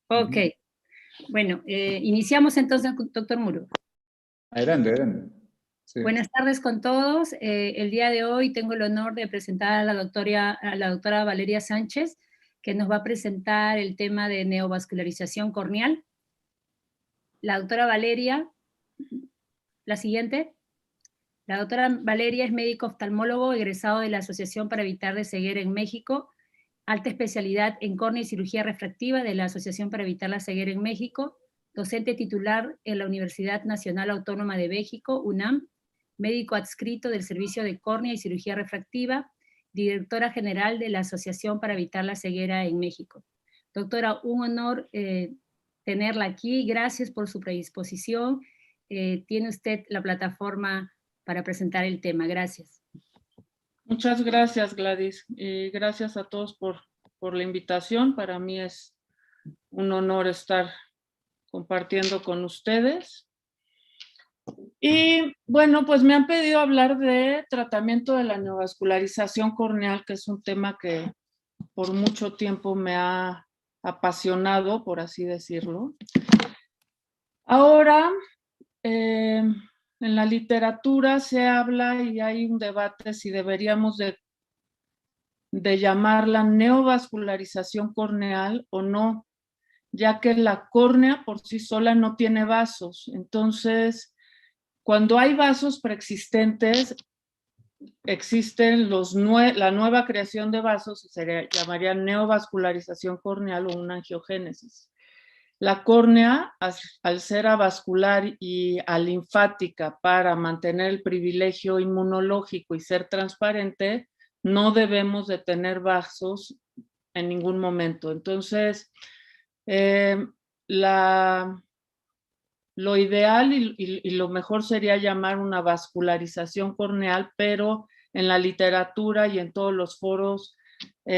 Ok, bueno, iniciamos entonces, doctor Muro. Adelante, adelante. Sí. Buenas tardes con todos. El día de hoy tengo el honor de presentar a la doctora Valeria Sánchez, que nos va a presentar el tema de neovascularización corneal. La doctora Valeria, la siguiente. La doctora Valeria es médico oftalmólogo egresado de la Asociación para Evitar de Ceguera en México, alta especialidad en córnea y cirugía refractiva de la Asociación para Evitar la Ceguera en México, docente titular en la Universidad Nacional Autónoma de México, UNAM, médico adscrito del Servicio de Córnea y Cirugía Refractiva, directora general de la Asociación para Evitar la Ceguera en México. Doctora, un honor tenerla aquí. Gracias por su predisposición. Tiene usted la plataforma para presentar el tema. Gracias. Muchas gracias, Gladys. Y gracias a todos por la invitación. Para mí es un honor estar compartiendo con ustedes. Y bueno, pues me han pedido hablar de tratamiento de la neovascularización corneal, que es un tema que por mucho tiempo me ha apasionado, por así decirlo. Ahora, en la literatura se habla y hay un debate si deberíamos de llamarla neovascularización corneal o no, ya que la córnea por sí sola no tiene vasos. Entonces, cuando hay vasos preexistentes, existen la nueva creación de vasos, se llamaría neovascularización corneal o una angiogénesis. La córnea, al ser avascular y alinfática para mantener el privilegio inmunológico y ser transparente, no debemos de tener vasos en ningún momento. Entonces, lo ideal y lo mejor sería llamar una vascularización corneal, pero en la literatura y en todos los foros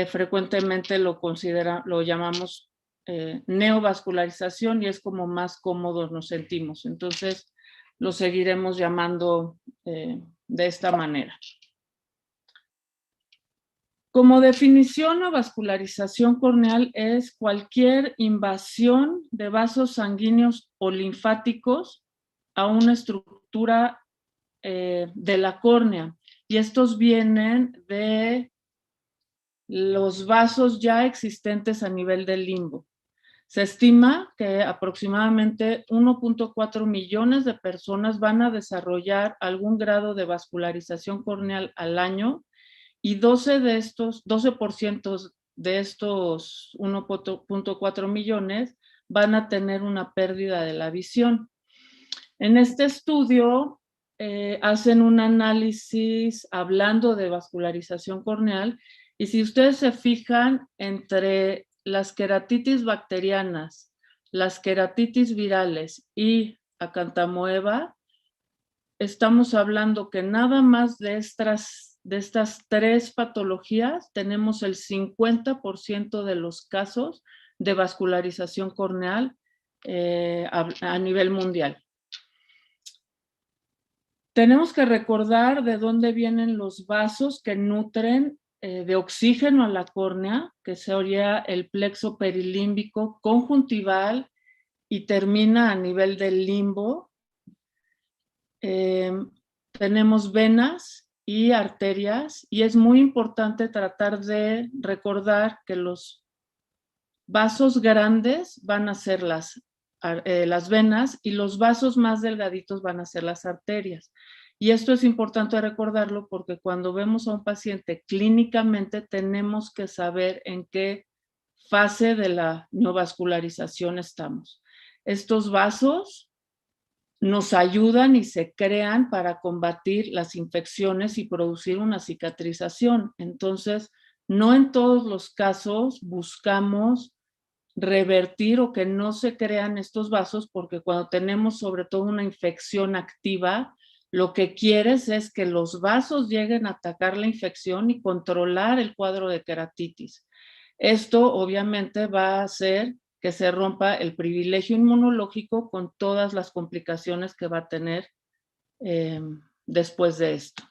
frecuentemente lo llamamos neovascularización y es como más cómodos nos sentimos. Entonces, lo seguiremos llamando de esta manera. Como definición, la vascularización corneal es cualquier invasión de vasos sanguíneos o linfáticos a una estructura de la córnea. Y estos vienen de los vasos ya existentes a nivel del limbo. Se estima que aproximadamente 1.4 millones de personas van a desarrollar algún grado de vascularización corneal al año y 12% de estos 1.4 millones van a tener una pérdida de la visión. En este estudio hacen un análisis hablando de vascularización corneal y si ustedes se fijan entre las queratitis bacterianas, las queratitis virales y acantamoeba, estamos hablando que nada más de estas tres patologías tenemos el 50% de los casos de vascularización corneal a nivel mundial. Tenemos que recordar de dónde vienen los vasos que nutren de oxígeno a la córnea, que sería el plexo perilímbico conjuntival y termina a nivel del limbo. Tenemos venas y arterias y es muy importante tratar de recordar que los vasos grandes van a ser las venas y los vasos más delgaditos van a ser las arterias. Y esto es importante recordarlo porque cuando vemos a un paciente clínicamente tenemos que saber en qué fase de la neovascularización estamos. Estos vasos nos ayudan y se crean para combatir las infecciones y producir una cicatrización. Entonces, no en todos los casos buscamos revertir o que no se crean estos vasos porque cuando tenemos sobre todo una infección activa, lo que quieres es que los vasos lleguen a atacar la infección y controlar el cuadro de queratitis. Esto obviamente va a hacer que se rompa el privilegio inmunológico con todas las complicaciones que va a tener después de esto.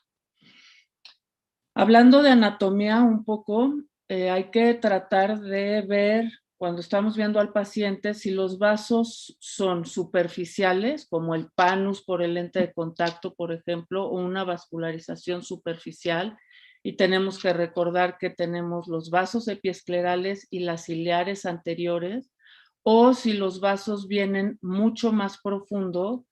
Hablando de anatomía un poco, hay que tratar de ver cuando estamos viendo al paciente, si los vasos son superficiales, como el panus por el lente de contacto, por ejemplo, o una vascularización superficial, y tenemos que recordar que tenemos los vasos epiesclerales y las ciliares anteriores, o si los vasos vienen mucho más profundo,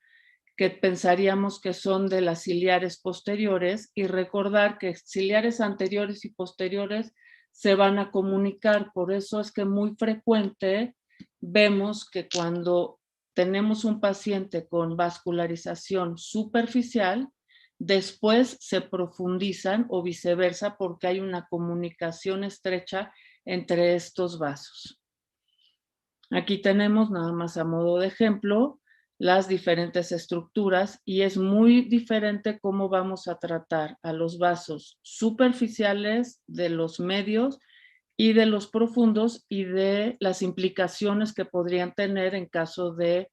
que pensaríamos que son de las ciliares posteriores, y recordar que ciliares anteriores y posteriores se van a comunicar. Por eso es que muy frecuente vemos que cuando tenemos un paciente con vascularización superficial, después se profundizan o viceversa porque hay una comunicación estrecha entre estos vasos. Aquí tenemos, nada más a modo de ejemplo, las diferentes estructuras, y es muy diferente cómo vamos a tratar a los vasos superficiales, de los medios y de los profundos, y de las implicaciones que podrían tener en caso de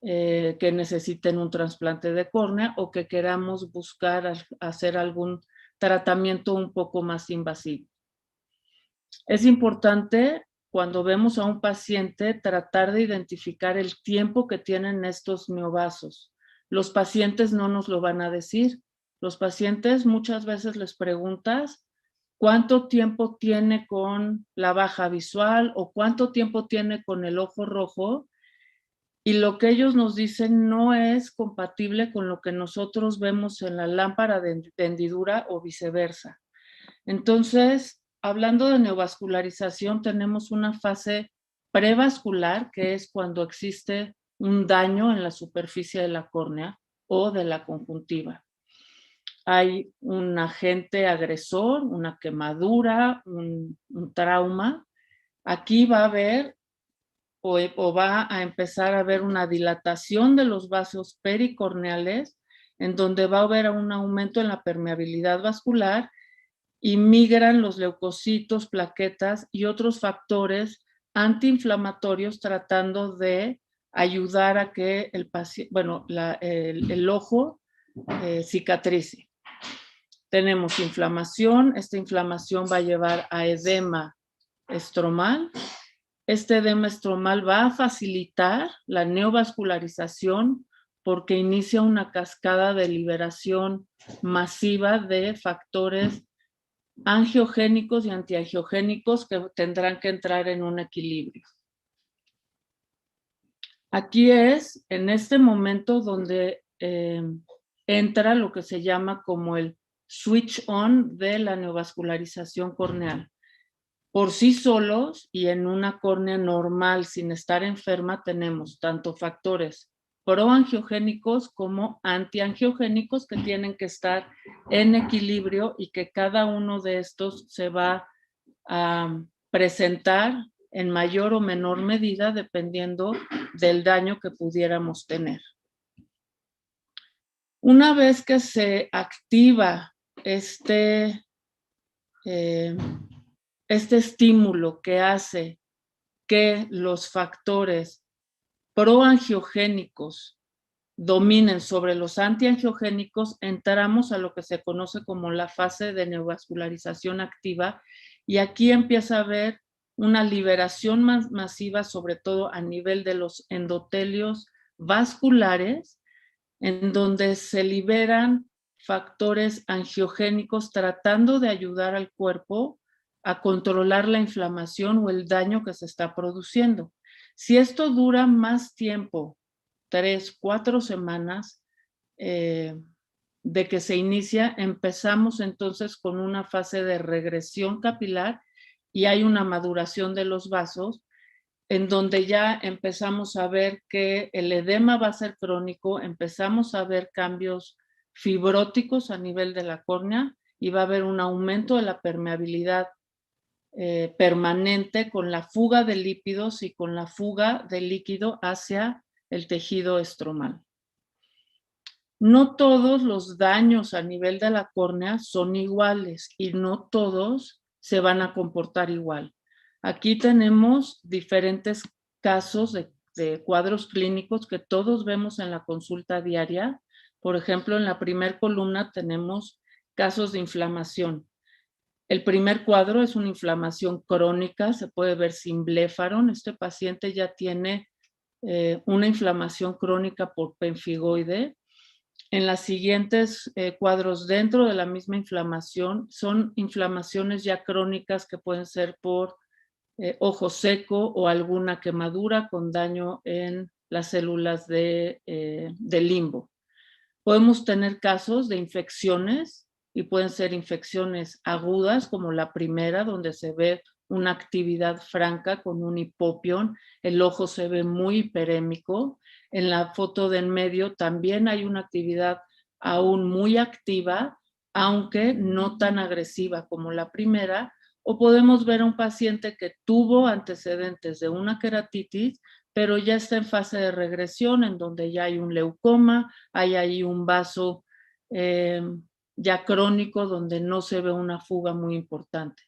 que necesiten un trasplante de córnea o que queramos buscar hacer algún tratamiento un poco más invasivo. Es importante, cuando vemos a un paciente, tratar de identificar el tiempo que tienen estos neovasos. Los pacientes no nos lo van a decir. Los pacientes muchas veces les preguntas cuánto tiempo tiene con la baja visual o cuánto tiempo tiene con el ojo rojo, y lo que ellos nos dicen no es compatible con lo que nosotros vemos en la lámpara de hendidura o viceversa. Entonces, hablando de neovascularización, tenemos una fase prevascular, que es cuando existe un daño en la superficie de la córnea o de la conjuntiva. Hay un agente agresor, una quemadura, un trauma. Aquí va a haber o va a empezar a haber una dilatación de los vasos pericorneales, en donde va a haber un aumento en la permeabilidad vascular, y migran los leucocitos, plaquetas y otros factores antiinflamatorios tratando de ayudar a que el paciente, bueno, el ojo cicatrice. Tenemos inflamación, esta inflamación va a llevar a edema estromal. Este edema estromal va a facilitar la neovascularización porque inicia una cascada de liberación masiva de factores angiogénicos y antiangiogénicos que tendrán que entrar en un equilibrio. Aquí es en este momento donde entra lo que se llama como el switch on de la neovascularización corneal. Por sí solos y en una córnea normal, sin estar enferma, tenemos tanto factores proangiogénicos como antiangiogénicos que tienen que estar en equilibrio, y que cada uno de estos se va a presentar en mayor o menor medida dependiendo del daño que pudiéramos tener. Una vez que se activa este estímulo que hace que los factores proangiogénicos dominen sobre los antiangiogénicos, entramos a lo que se conoce como la fase de neovascularización activa, y aquí empieza a haber una liberación masiva, sobre todo a nivel de los endotelios vasculares, en donde se liberan factores angiogénicos tratando de ayudar al cuerpo a controlar la inflamación o el daño que se está produciendo. Si esto dura más tiempo, 3, 4 semanas de que se inicia, empezamos entonces con una fase de regresión capilar y hay una maduración de los vasos, en donde ya empezamos a ver que el edema va a ser crónico, empezamos a ver cambios fibróticos a nivel de la córnea y va a haber un aumento de la permeabilidad permanente, con la fuga de lípidos y con la fuga de líquido hacia el tejido estromal. No todos los daños a nivel de la córnea son iguales y no todos se van a comportar igual. Aquí tenemos diferentes casos de cuadros clínicos que todos vemos en la consulta diaria. Por ejemplo, en la primera columna tenemos casos de inflamación. El primer cuadro es una inflamación crónica, se puede ver sin bléfaro. Este paciente ya tiene una inflamación crónica por pemfigoide. En las siguientes cuadros dentro de la misma inflamación son inflamaciones ya crónicas que pueden ser por ojo seco o alguna quemadura con daño en las células de limbo. Podemos tener casos de infecciones y pueden ser infecciones agudas como la primera, donde se ve una actividad franca con un hipopión, el ojo se ve muy hiperémico. En la foto de en medio también hay una actividad aún muy activa, aunque no tan agresiva como la primera. O podemos ver a un paciente que tuvo antecedentes de una queratitis, pero ya está en fase de regresión, en donde ya hay un leucoma, hay ahí un vaso ya crónico, donde no se ve una fuga muy importante.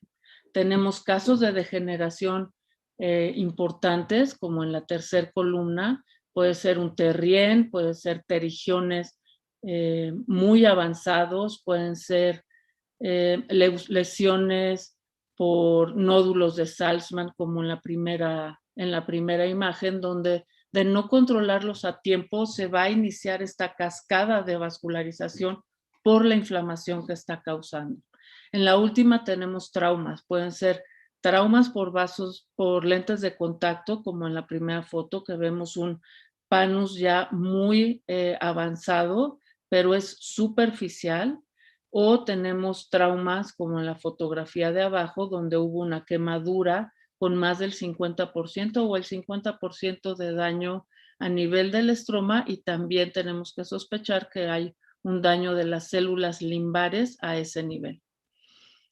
Tenemos casos de degeneración importantes, como en la tercera columna, puede ser un terrien, puede ser terigiones muy avanzados, pueden ser lesiones por nódulos de Salzmann, como en la primera imagen, donde de no controlarlos a tiempo se va a iniciar esta cascada de vascularización por la inflamación que está causando. En la última tenemos traumas, pueden ser traumas por vasos, por lentes de contacto, como en la primera foto, que vemos un panus ya muy avanzado, pero es superficial. O tenemos traumas como en la fotografía de abajo, donde hubo una quemadura con más del 50% o el 50% de daño a nivel del estroma, y también tenemos que sospechar que hay un daño de las células limbares a ese nivel.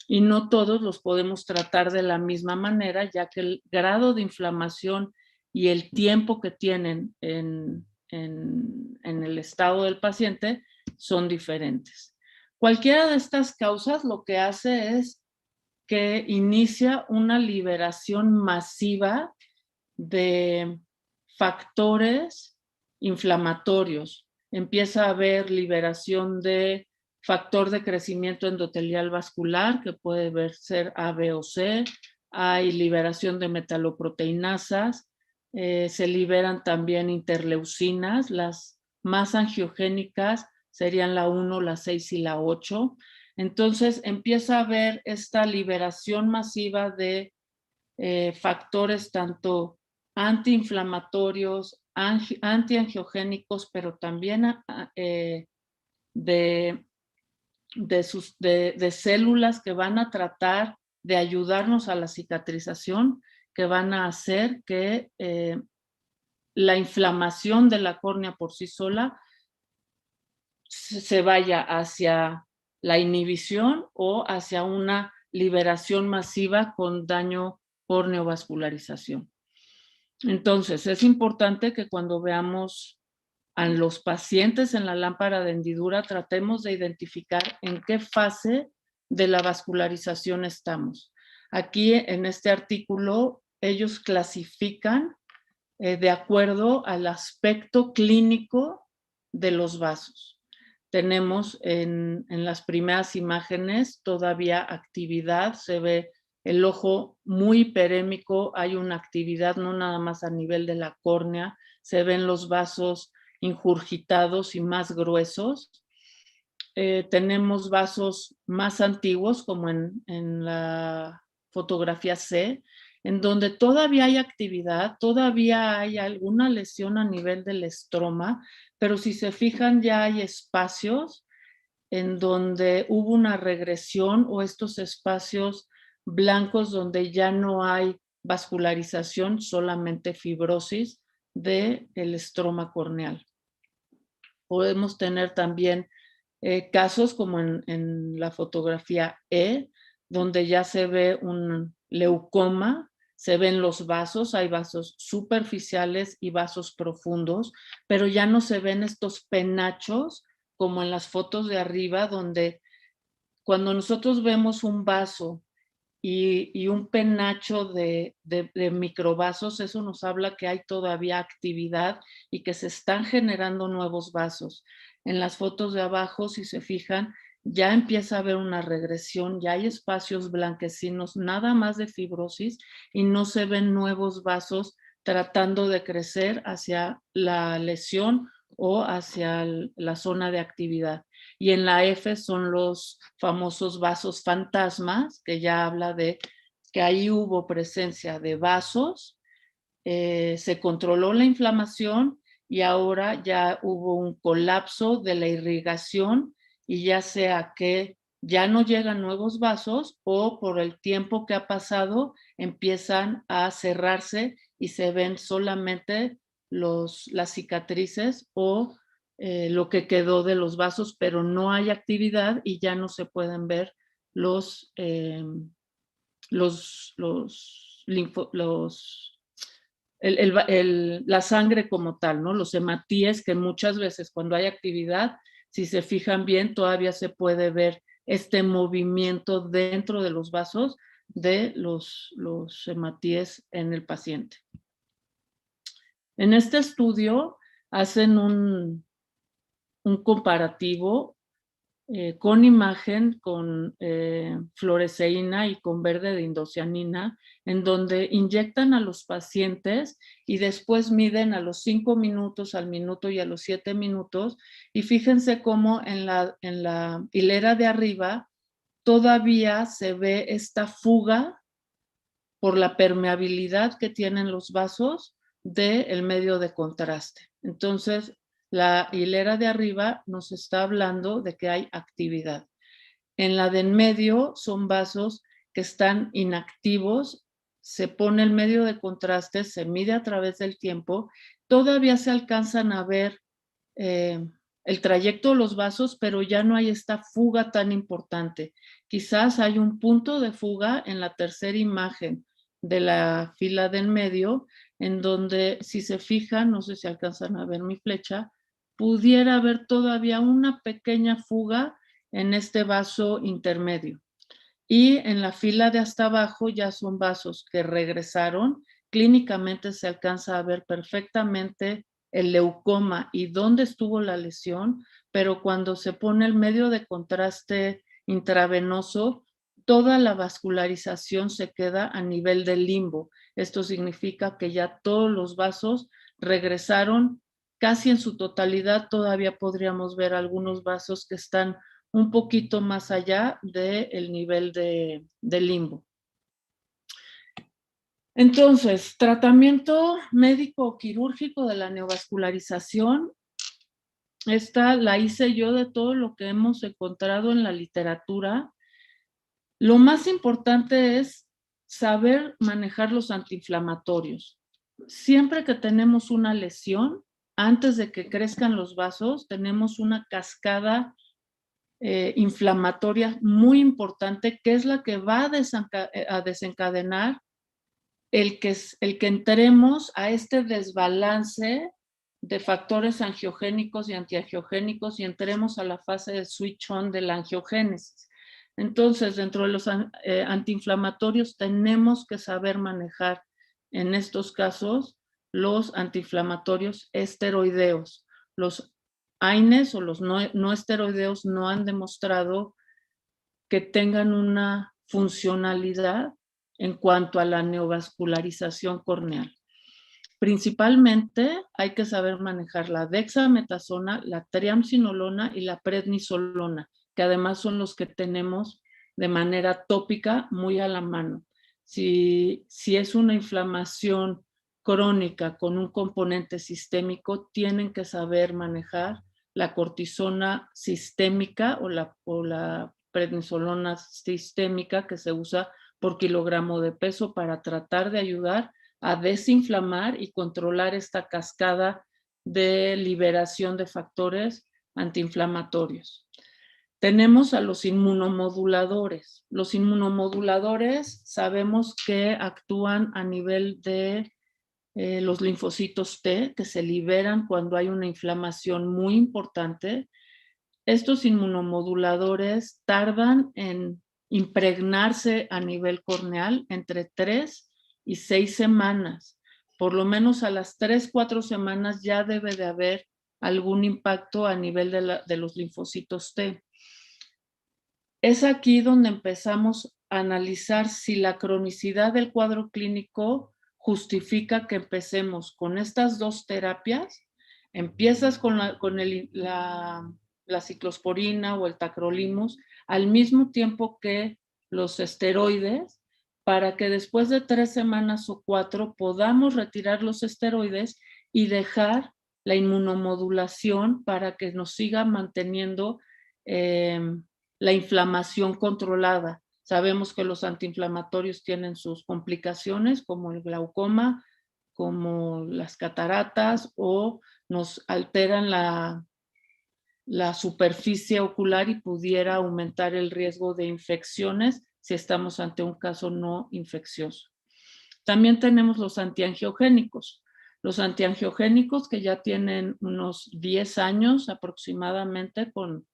Y no todos los podemos tratar de la misma manera, ya que el grado de inflamación y el tiempo que tienen en el estado del paciente son diferentes. Cualquiera de estas causas lo que hace es que inicia una liberación masiva de factores inflamatorios. Empieza a haber liberación de factor de crecimiento endotelial vascular, que puede ser A, B o C. Hay liberación de metaloproteinasas. Se liberan también interleucinas. Las más angiogénicas serían la 1, la 6 y la 8. Entonces empieza a haber esta liberación masiva de factores tanto antiinflamatorios, antiangiogénicos, pero también de células que van a tratar de ayudarnos a la cicatrización, que van a hacer que la inflamación de la córnea por sí sola se vaya hacia la inhibición o hacia una liberación masiva con daño por neovascularización. Entonces, es importante que cuando veamos a los pacientes en la lámpara de hendidura, tratemos de identificar en qué fase de la vascularización estamos. Aquí en este artículo, ellos clasifican de acuerdo al aspecto clínico de los vasos. Tenemos en las primeras imágenes todavía actividad, se ve el ojo muy hiperémico, hay una actividad no nada más a nivel de la córnea, se ven los vasos ingurgitados y más gruesos. Tenemos vasos más antiguos, como en la fotografía C, en donde todavía hay actividad, todavía hay alguna lesión a nivel del estroma, pero si se fijan ya hay espacios en donde hubo una regresión o estos espacios blancos donde ya no hay vascularización, solamente fibrosis del estroma corneal. Podemos tener también casos como en la fotografía E, donde ya se ve un leucoma, se ven los vasos, hay vasos superficiales y vasos profundos, pero ya no se ven estos penachos como en las fotos de arriba, donde cuando nosotros vemos un vaso y un penacho de microvasos, eso nos habla que hay todavía actividad y que se están generando nuevos vasos. En las fotos de abajo, si se fijan, ya empieza a haber una regresión, ya hay espacios blanquecinos, nada más de fibrosis, y no se ven nuevos vasos tratando de crecer hacia la lesión o hacia la zona de actividad. Y en la F son los famosos vasos fantasmas, que ya habla de que ahí hubo presencia de vasos, se controló la inflamación y ahora ya hubo un colapso de la irrigación, y ya sea que ya no llegan nuevos vasos o por el tiempo que ha pasado empiezan a cerrarse y se ven solamente las cicatrices o lo que quedó de los vasos, pero no hay actividad y ya no se pueden ver los la sangre como tal, ¿no? Los hematíes, que muchas veces cuando hay actividad, si se fijan bien, todavía se puede ver este movimiento dentro de los vasos de los hematíes en el paciente. En este estudio hacen un comparativo con imagen, con fluoresceína y con verde de indocianina, en donde inyectan a los pacientes y después miden a los 5 minutos, al minuto y a los 7 minutos. Y fíjense cómo en la hilera de arriba todavía se ve esta fuga por la permeabilidad que tienen los vasos del medio de contraste. Entonces, la hilera de arriba nos está hablando de que hay actividad. En la de en medio son vasos que están inactivos, se pone el medio de contraste, se mide a través del tiempo, todavía se alcanzan a ver el trayecto de los vasos, pero ya no hay esta fuga tan importante. Quizás hay un punto de fuga en la tercera imagen de la fila de en medio, en donde, si se fijan, no sé si alcanzan a ver mi flecha, pudiera haber todavía una pequeña fuga en este vaso intermedio. Y en la fila de hasta abajo ya son vasos que regresaron. Clínicamente se alcanza a ver perfectamente el leucoma y dónde estuvo la lesión, pero cuando se pone el medio de contraste intravenoso, toda la vascularización se queda a nivel del limbo. Esto significa que ya todos los vasos regresaron casi en su totalidad. Todavía podríamos ver algunos vasos que están un poquito más allá del nivel de limbo. Entonces, tratamiento médico quirúrgico de la neovascularización. Esta la hice yo de todo lo que hemos encontrado en la literatura. Lo más importante es saber manejar los antiinflamatorios. Siempre que tenemos una lesión, antes de que crezcan los vasos, tenemos una cascada inflamatoria muy importante, que es la que va a desencadenar el que entremos a este desbalance de factores angiogénicos y antiangiogénicos y entremos a la fase de switch on de la angiogénesis. Entonces, dentro de los antiinflamatorios tenemos que saber manejar en estos casos los antiinflamatorios esteroideos. Los AINES o los no esteroideos no han demostrado que tengan una funcionalidad en cuanto a la neovascularización corneal. Principalmente hay que saber manejar la dexametasona, la triamcinolona y la prednisolona, que además son los que tenemos de manera tópica muy a la mano. Si es una inflamación crónica con un componente sistémico, tienen que saber manejar la cortisona sistémica o la prednisolona sistémica, que se usa por kilogramo de peso para tratar de ayudar a desinflamar y controlar esta cascada de liberación de factores antiinflamatorios. Tenemos a los inmunomoduladores. Los inmunomoduladores sabemos que actúan a nivel de los linfocitos T, que se liberan cuando hay una inflamación muy importante. Estos inmunomoduladores tardan en impregnarse a nivel corneal entre 3 y 6 semanas. Por lo menos a las 3, 4 semanas ya debe de haber algún impacto a nivel de los linfocitos T. es aquí donde empezamos a analizar si la cronicidad del cuadro clínico justifica que empecemos con estas dos terapias. Empiezas con la ciclosporina o el tacrolimus al mismo tiempo que los esteroides, para que después de 3 semanas o 4 podamos retirar los esteroides y dejar la inmunomodulación para que nos siga manteniendo la inflamación controlada. Sabemos que los antiinflamatorios tienen sus complicaciones, como el glaucoma, como las cataratas, o nos alteran la superficie ocular y pudiera aumentar el riesgo de infecciones si estamos ante un caso no infeccioso. También tenemos los antiangiogénicos. Los antiangiogénicos que ya tienen unos 10 años aproximadamente con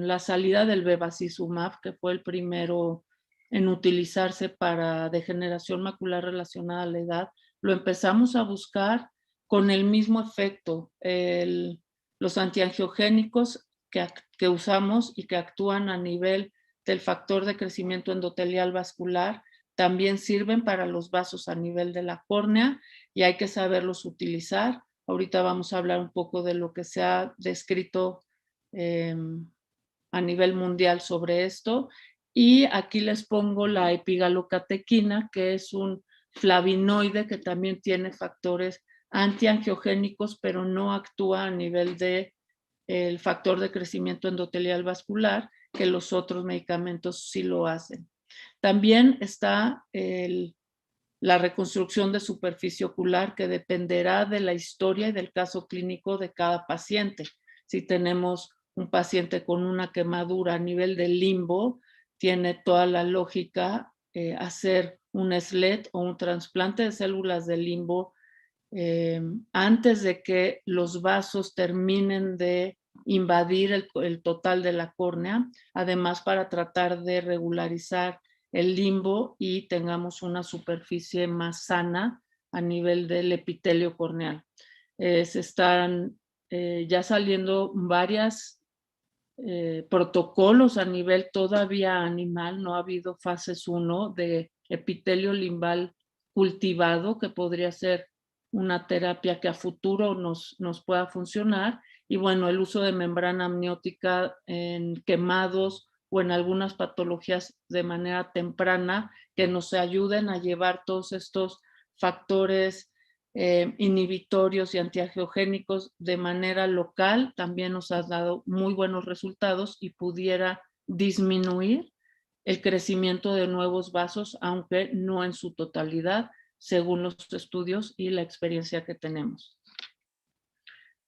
la salida del bevacizumab, que fue el primero en utilizarse para degeneración macular relacionada a la edad, lo empezamos a buscar con el mismo efecto. Los antiangiogénicos que usamos y que actúan a nivel del factor de crecimiento endotelial vascular también sirven para los vasos a nivel de la córnea y hay que saberlos utilizar. Ahorita vamos a hablar un poco de lo que se ha descrito a nivel mundial sobre esto. Y aquí les pongo la epigalocatequina, que es un flavonoide que también tiene factores antiangiogénicos, pero no actúa a nivel de el factor de crecimiento endotelial vascular, que los otros medicamentos sí lo hacen. También está la reconstrucción de superficie ocular, que dependerá de la historia y del caso clínico de cada paciente. Si tenemos un paciente con una quemadura a nivel del limbo, tiene toda la lógica hacer un SLET o un trasplante de células del limbo antes de que los vasos terminen de invadir el total de la córnea, además para tratar de regularizar el limbo y tengamos una superficie más sana a nivel del epitelio corneal. Se están ya saliendo varias protocolos a nivel todavía animal, no ha habido fases 1 de epitelio limbal cultivado, que podría ser una terapia que a futuro nos pueda funcionar. Y bueno, el uso de membrana amniótica en quemados o en algunas patologías de manera temprana que nos ayuden a llevar todos estos factores inhibitorios y antiangiogénicos de manera local también nos ha dado muy buenos resultados y pudiera disminuir el crecimiento de nuevos vasos, aunque no en su totalidad, según los estudios y la experiencia que tenemos.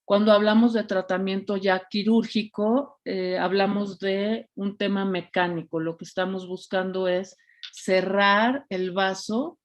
Cuando hablamos de tratamiento ya quirúrgico, hablamos de un tema mecánico. Lo que estamos buscando es cerrar el vaso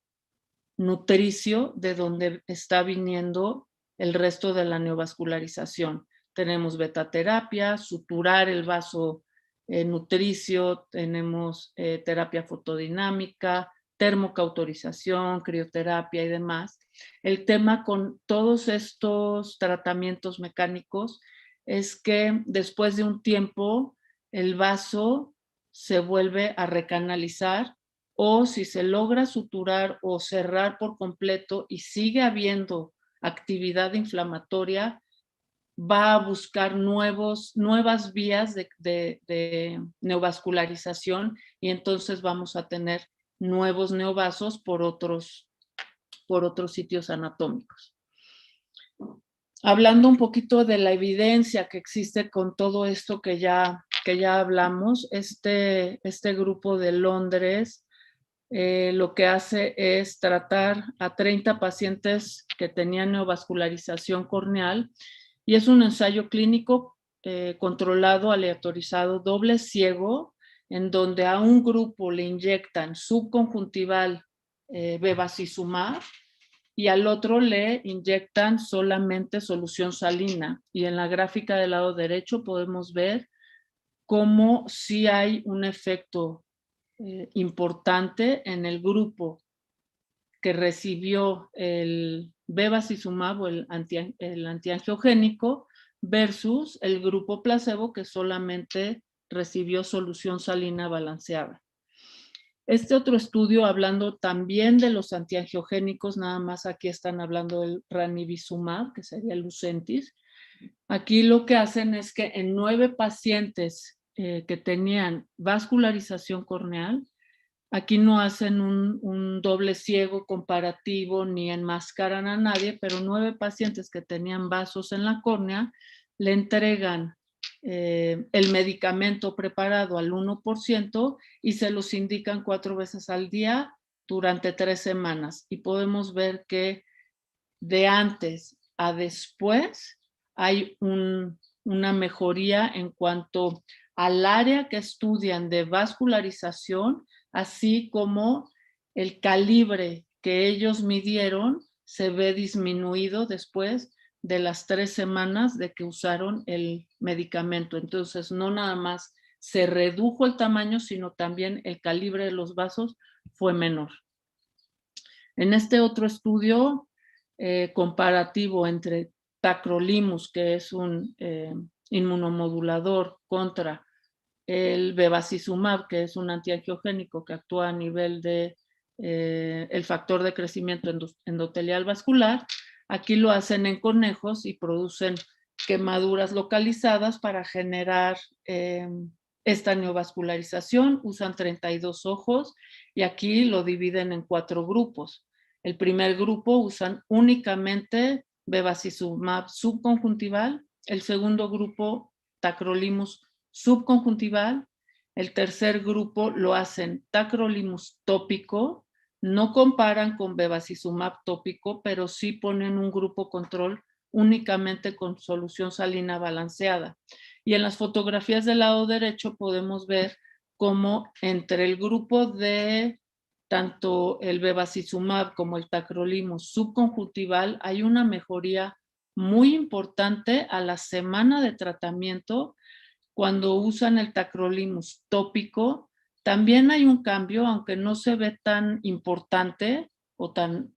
nutricio de donde está viniendo el resto de la neovascularización. Tenemos betaterapia, suturar el vaso nutricio, tenemos terapia fotodinámica, termocautorización, crioterapia y demás. El tema con todos estos tratamientos mecánicos es que después de un tiempo el vaso se vuelve a recanalizar, o si se logra suturar o cerrar por completo y sigue habiendo actividad inflamatoria, va a buscar nuevas vías de neovascularización y entonces vamos a tener nuevos neovasos por otros sitios anatómicos. Hablando un poquito de la evidencia que existe con todo esto que ya hablamos, este grupo de Londres lo que hace es tratar a 30 pacientes que tenían neovascularización corneal y es un ensayo clínico controlado, aleatorizado, doble ciego, en donde a un grupo le inyectan subconjuntival bevacizumab y al otro le inyectan solamente solución salina. Y en la gráfica del lado derecho podemos ver cómo sí hay un efecto importante en el grupo que recibió el bevacizumab o el antiangiogénico versus el grupo placebo que solamente recibió solución salina balanceada. Este otro estudio, hablando también de los antiangiogénicos, nada más aquí están hablando del ranibizumab, que sería el Lucentis. Aquí lo que hacen es que en 9 pacientes que tenían vascularización corneal, aquí no hacen un doble ciego comparativo ni enmascaran a nadie, pero 9 pacientes que tenían vasos en la córnea le entregan el medicamento preparado al 1% y se los indican 4 veces al día durante 3 semanas. Y podemos ver que de antes a después hay una mejoría en cuanto al área que estudian de vascularización, así como el calibre que ellos midieron se ve disminuido después de las 3 semanas de que usaron el medicamento. Entonces, no nada más se redujo el tamaño, sino también el calibre de los vasos fue menor. En este otro estudio comparativo entre tacrolimus, que es un inmunomodulador, contra el bevacizumab, que es un antiangiogénico que actúa a nivel de el factor de crecimiento endotelial vascular. Aquí lo hacen en conejos y producen quemaduras localizadas para generar esta neovascularización. Usan 32 ojos y aquí lo dividen en 4 grupos. El primer grupo usan únicamente bevacizumab subconjuntival. El segundo grupo, tacrolimus subconjuntival. El tercer grupo lo hacen tacrolimus tópico. No comparan con bevacizumab tópico, pero sí ponen un grupo control únicamente con solución salina balanceada. Y en las fotografías del lado derecho podemos ver cómo entre el grupo de tanto el bevacizumab como el tacrolimus subconjuntival hay una mejoría muy importante a la semana de tratamiento. Cuando usan el tacrolimus tópico, también hay un cambio, aunque no se ve tan importante o tan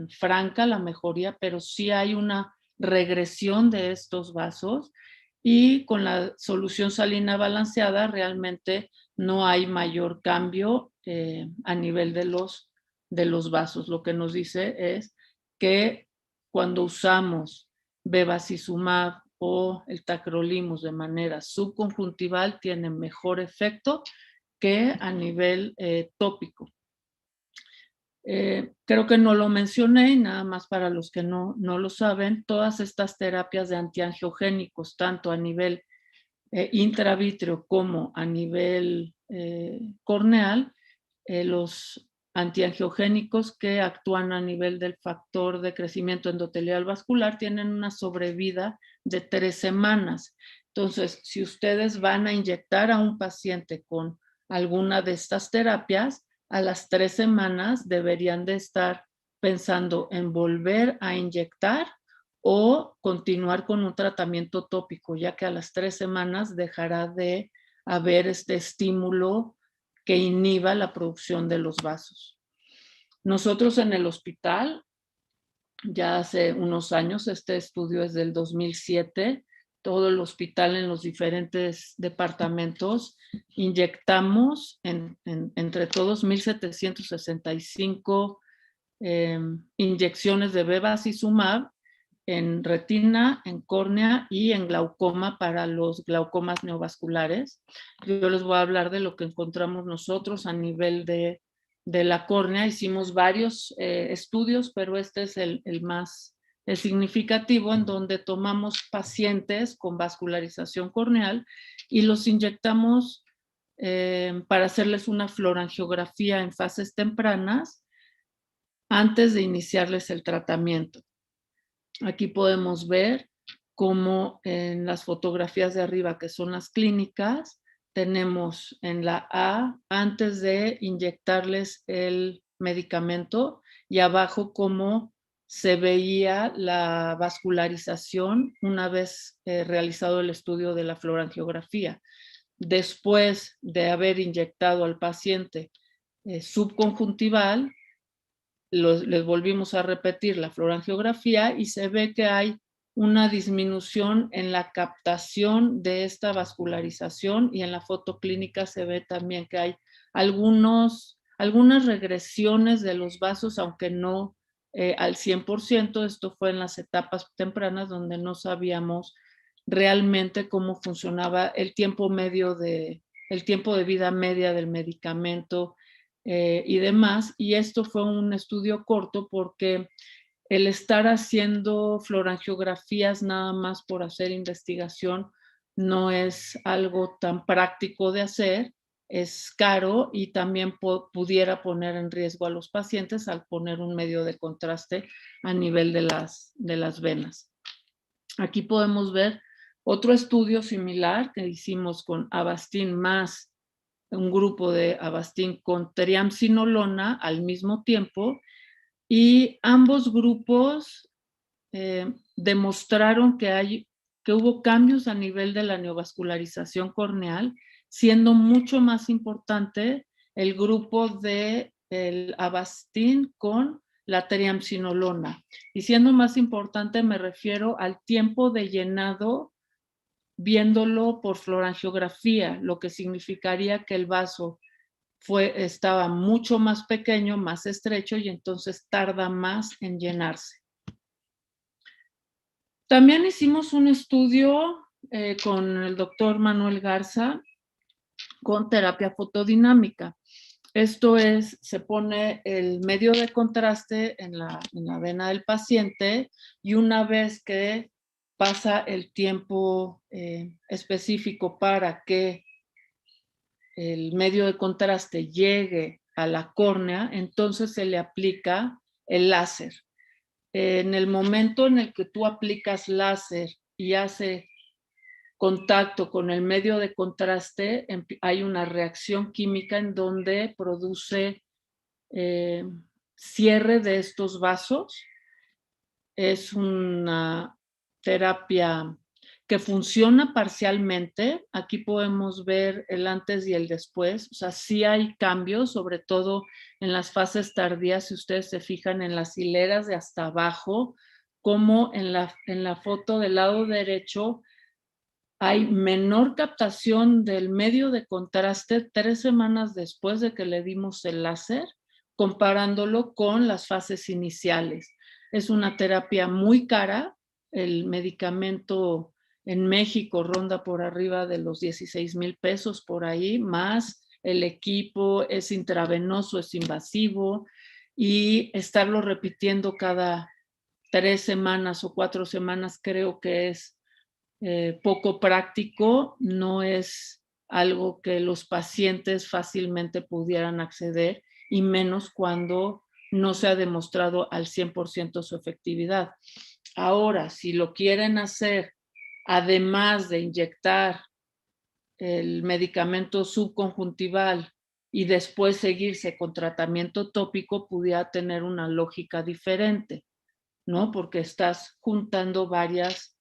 franca la mejoría, pero sí hay una regresión de estos vasos, y con la solución salina balanceada realmente no hay mayor cambio a nivel de los vasos. Lo que nos dice es que cuando usamos bevacizumab o el tacrolimus de manera subconjuntival tiene mejor efecto que a nivel tópico. Creo que no lo mencioné, y nada más para los que no lo saben, todas estas terapias de antiangiogénicos, tanto a nivel intravítreo como a nivel corneal, los antiangiogénicos que actúan a nivel del factor de crecimiento endotelial vascular tienen una sobrevida de 3 semanas. Entonces, si ustedes van a inyectar a un paciente con alguna de estas terapias, a las 3 semanas deberían de estar pensando en volver a inyectar o continuar con un tratamiento tópico, ya que a las 3 semanas dejará de haber este estímulo que inhiba la producción de los vasos. Nosotros en el hospital, ya hace unos años, este estudio es del 2007, todo el hospital en los diferentes departamentos inyectamos entre todos 1,765 inyecciones de bevacizumab en retina, en córnea y en glaucoma para los glaucomas neovasculares. Yo les voy a hablar de lo que encontramos nosotros a nivel de la córnea. Hicimos varios estudios, pero este es el más significativo, en donde tomamos pacientes con vascularización corneal y los inyectamos para hacerles una fluorangiografía en fases tempranas antes de iniciarles el tratamiento. Aquí podemos ver cómo en las fotografías de arriba, que son las clínicas, tenemos en la A, antes de inyectarles el medicamento, y abajo cómo se veía la vascularización una vez realizado el estudio de la fluorangiografía. Después de haber inyectado al paciente subconjuntival, les volvimos a repetir la fluorangiografía y se ve que hay una disminución en la captación de esta vascularización, y en la foto clínica se ve también que hay algunas regresiones de los vasos, aunque no al 100%. Esto fue en las etapas tempranas donde no sabíamos realmente cómo funcionaba el tiempo de vida media del medicamento y demás. Y esto fue un estudio corto porque el estar haciendo florangiografías nada más por hacer investigación no es algo tan práctico de hacer, es caro y también pudiera poner en riesgo a los pacientes al poner un medio de contraste a nivel de las venas. Aquí podemos ver otro estudio similar que hicimos con Avastin más un grupo de Avastin con triamcinolona al mismo tiempo, y ambos grupos demostraron que hubo cambios a nivel de la neovascularización corneal, siendo mucho más importante el grupo de el Avastin con la triamcinolona. Y siendo más importante me refiero al tiempo de llenado viéndolo por florangiografía, lo que significaría que el vaso estaba mucho más pequeño, más estrecho, y entonces tarda más en llenarse. También hicimos un estudio con el doctor Manuel Garza con terapia fotodinámica. Esto es, se pone el medio de contraste en la vena del paciente, y una vez que pasa el tiempo específico para que el medio de contraste llegue a la córnea, entonces se le aplica el láser. En el momento en el que tú aplicas láser y hace contacto con el medio de contraste, hay una reacción química en donde produce cierre de estos vasos. Es una terapia que funciona parcialmente. Aquí podemos ver el antes y el después. O sea, sí hay cambios, sobre todo en las fases tardías. Si ustedes se fijan en las hileras de hasta abajo, como en la foto del lado derecho, hay menor captación del medio de contraste 3 semanas después de que le dimos el láser, comparándolo con las fases iniciales. Es una terapia muy cara. El medicamento en México ronda por arriba de los 16,000 pesos por ahí, más el equipo, es intravenoso, es invasivo, y estarlo repitiendo cada 3 semanas o 4 semanas creo que es poco práctico, no es algo que los pacientes fácilmente pudieran acceder, y menos cuando no se ha demostrado al 100% su efectividad. Ahora, si lo quieren hacer, además de inyectar el medicamento subconjuntival y después seguirse con tratamiento tópico, pudiera tener una lógica diferente, ¿no? Porque estás juntando varias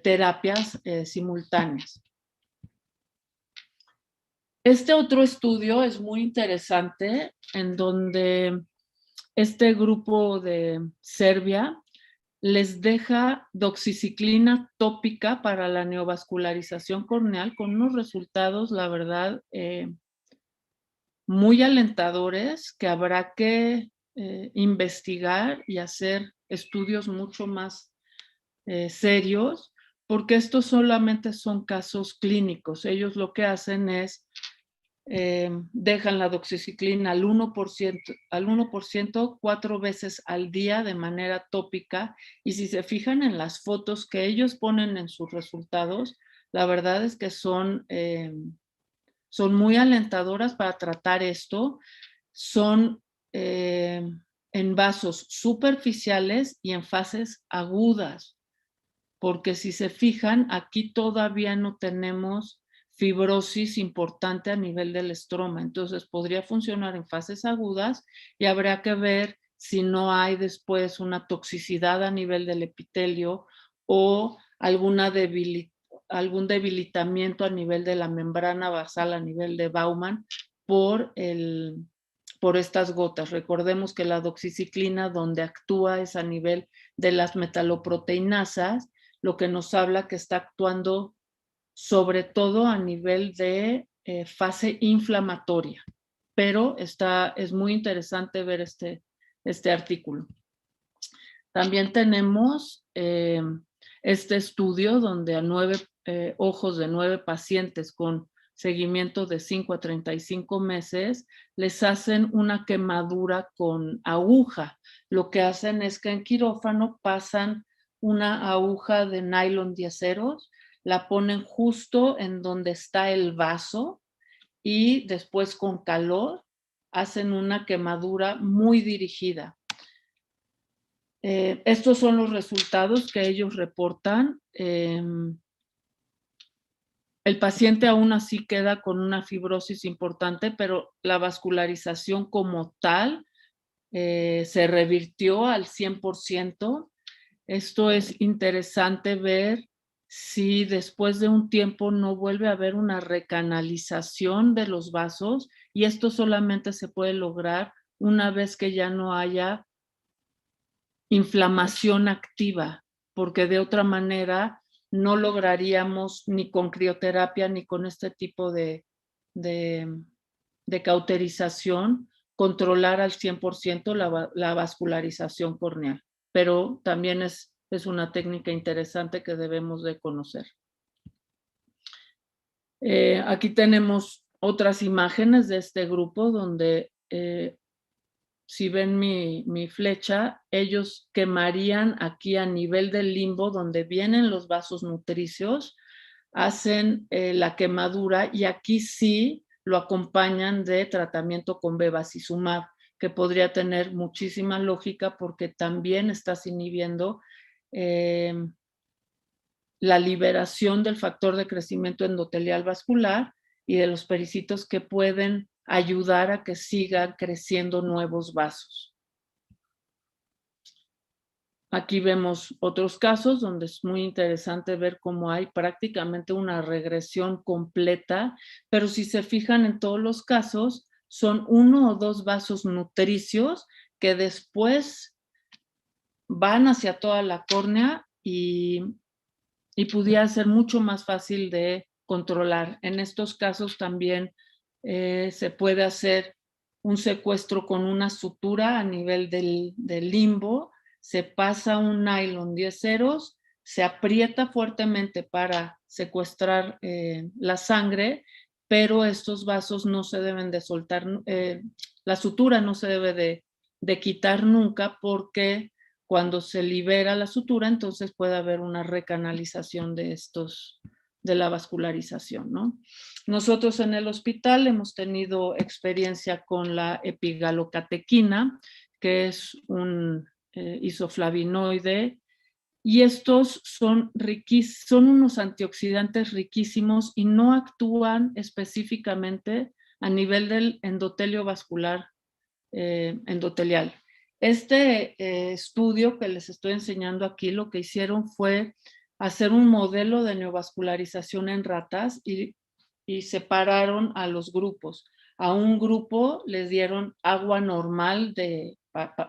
terapias simultáneas. Este otro estudio es muy interesante, en donde este grupo de Serbia les deja doxiciclina tópica para la neovascularización corneal con unos resultados, la verdad, muy alentadores, que habrá que investigar y hacer estudios mucho más serios, porque estos solamente son casos clínicos. Ellos lo que hacen es dejan la doxiciclina al 1% 4 veces al día de manera tópica, y si se fijan en las fotos que ellos ponen en sus resultados, la verdad es que son muy alentadoras para tratar esto. Son en vasos superficiales y en fases agudas, porque si se fijan, aquí todavía no tenemos fibrosis importante a nivel del estroma, entonces podría funcionar en fases agudas, y habrá que ver si no hay después una toxicidad a nivel del epitelio o algún debilitamiento a nivel de la membrana basal, a nivel de Baumann, por por estas gotas. Recordemos que la doxiciclina, donde actúa, es a nivel de las metaloproteinasas, lo que nos habla que está actuando sobre todo a nivel de fase inflamatoria. Pero es muy interesante ver este artículo. También tenemos este estudio donde a 9 ojos de 9 pacientes con seguimiento de 5 a 35 meses, les hacen una quemadura con aguja. Lo que hacen es que en quirófano pasan una aguja de nylon 10 ceros, la ponen justo en donde está el vaso y después con calor hacen una quemadura muy dirigida. Estos son los resultados que ellos reportan. El paciente aún así queda con una fibrosis importante, pero la vascularización como tal se revirtió al 100%. Esto es interesante ver si después de un tiempo no vuelve a haber una recanalización de los vasos, y esto solamente se puede lograr una vez que ya no haya inflamación activa, porque de otra manera no lograríamos ni con crioterapia ni con este tipo de cauterización controlar al 100% la vascularización corneal. Pero también es una técnica interesante que debemos de conocer. Aquí tenemos otras imágenes de este grupo donde si ven mi flecha, ellos quemarían aquí a nivel del limbo donde vienen los vasos nutricios, hacen la quemadura y aquí sí lo acompañan de tratamiento con bevacizumab, que podría tener muchísima lógica porque también estás inhibiendo la liberación del factor de crecimiento endotelial vascular y de los pericitos que pueden ayudar a que sigan creciendo nuevos vasos. Aquí vemos otros casos donde es muy interesante ver cómo hay prácticamente una regresión completa, pero si se fijan en todos los casos, son 1 o 2 vasos nutricios que después van hacia toda la córnea y pudiera ser mucho más fácil de controlar. En estos casos también se puede hacer un secuestro con una sutura a nivel del limbo, se pasa un nylon 10 ceros, se aprieta fuertemente para secuestrar la sangre, pero estos vasos no se deben de soltar, la sutura no se debe de quitar nunca porque cuando se libera la sutura, entonces puede haber una recanalización de la vascularización, ¿no? Nosotros en el hospital hemos tenido experiencia con la epigalocatequina, que es un isoflavinoide, y estos son unos antioxidantes riquísimos y no actúan específicamente a nivel del endotelio vascular endotelial. Este estudio que les estoy enseñando aquí, lo que hicieron fue hacer un modelo de neovascularización en ratas y separaron a los grupos. A un grupo les dieron agua normal de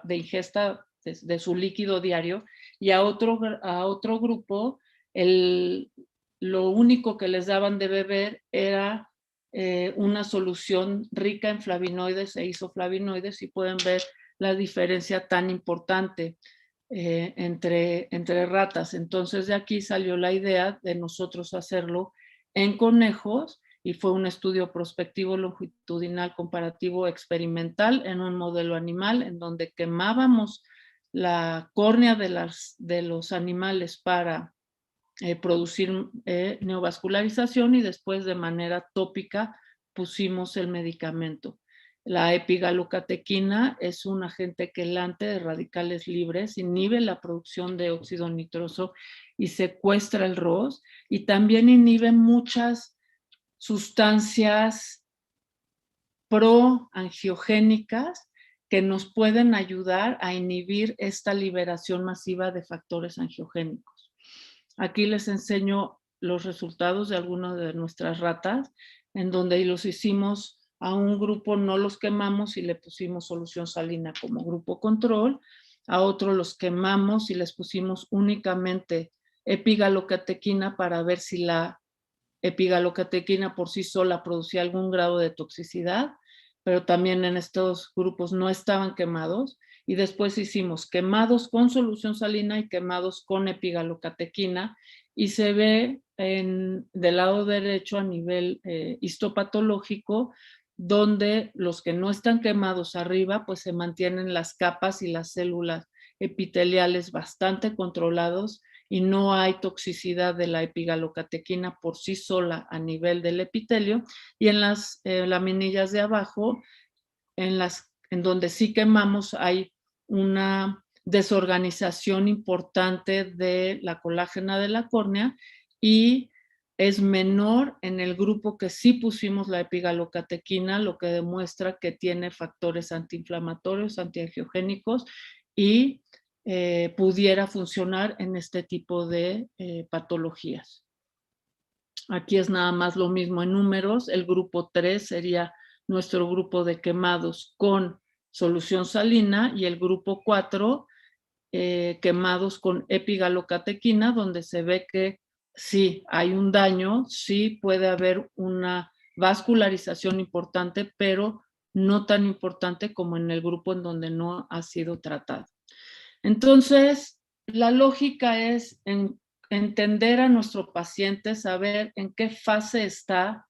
ingesta de su líquido diario y a otro grupo lo único que les daban de beber era una solución rica en flavonoides e isoflavonoides, y pueden ver la diferencia tan importante entre ratas. Entonces de aquí salió la idea de nosotros hacerlo en conejos y fue un estudio prospectivo longitudinal comparativo experimental en un modelo animal en donde quemábamos la córnea de los animales para producir neovascularización y después de manera tópica pusimos el medicamento. La epigalocatequina es un agente quelante de radicales libres, inhibe la producción de óxido nitroso y secuestra el ROS, y también inhibe muchas sustancias proangiogénicas que nos pueden ayudar a inhibir esta liberación masiva de factores angiogénicos. Aquí les enseño los resultados de algunas de nuestras ratas, en donde los hicimos A un grupo no los quemamos y le pusimos solución salina como grupo control. A otros los quemamos y les pusimos únicamente epigalocatequina para ver si la epigalocatequina por sí sola producía algún grado de toxicidad, pero también en estos grupos no estaban quemados. Y después hicimos quemados con solución salina y quemados con epigalocatequina, y se ve del lado derecho a nivel histopatológico, donde los que no están quemados arriba, pues se mantienen las capas y las células epiteliales bastante controlados y no hay toxicidad de la epigalocatequina por sí sola a nivel del epitelio. Y en las laminillas de abajo, en donde sí quemamos, hay una desorganización importante de la colágena de la córnea, y es menor en el grupo que sí pusimos la epigalocatequina, lo que demuestra que tiene factores antiinflamatorios, antiangiogénicos, y pudiera funcionar en este tipo de patologías. Aquí es nada más lo mismo en números. El grupo 3 sería nuestro grupo de quemados con solución salina, y el grupo 4 quemados con epigalocatequina, donde se ve que sí hay un daño, sí puede haber una vascularización importante, pero no tan importante como en el grupo en donde no ha sido tratado. Entonces, la lógica es entender a nuestro paciente, saber en qué fase está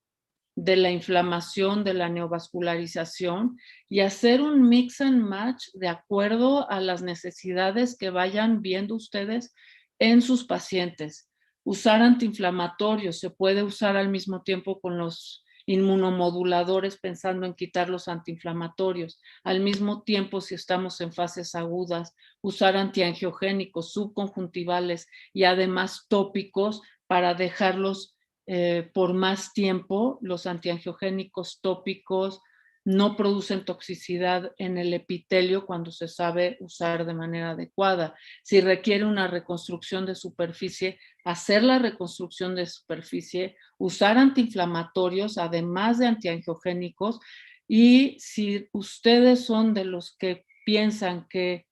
de la inflamación, de la neovascularización, y hacer un mix and match de acuerdo a las necesidades que vayan viendo ustedes en sus pacientes. Usar antiinflamatorios, se puede usar al mismo tiempo con los inmunomoduladores pensando en quitar los antiinflamatorios. Al mismo tiempo, si estamos en fases agudas, usar antiangiogénicos subconjuntivales y además tópicos para dejarlos por más tiempo. Los antiangiogénicos tópicos no producen toxicidad en el epitelio cuando se sabe usar de manera adecuada. Si requiere una reconstrucción de superficie, hacer la reconstrucción de superficie, usar antiinflamatorios además de antiangiogénicos. Y si ustedes son de los que piensan que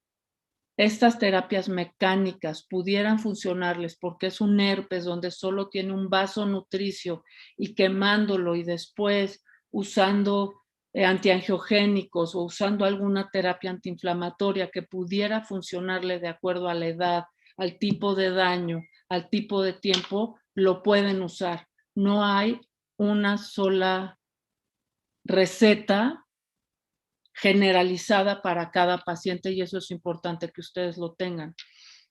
estas terapias mecánicas pudieran funcionarles porque es un herpes donde solo tiene un vaso nutricio, y quemándolo y después usando antiangiogénicos o usando alguna terapia antiinflamatoria que pudiera funcionarle de acuerdo a la edad, al tipo de daño, al tipo de tiempo, lo pueden usar. No hay una sola receta generalizada para cada paciente, y eso es importante que ustedes lo tengan.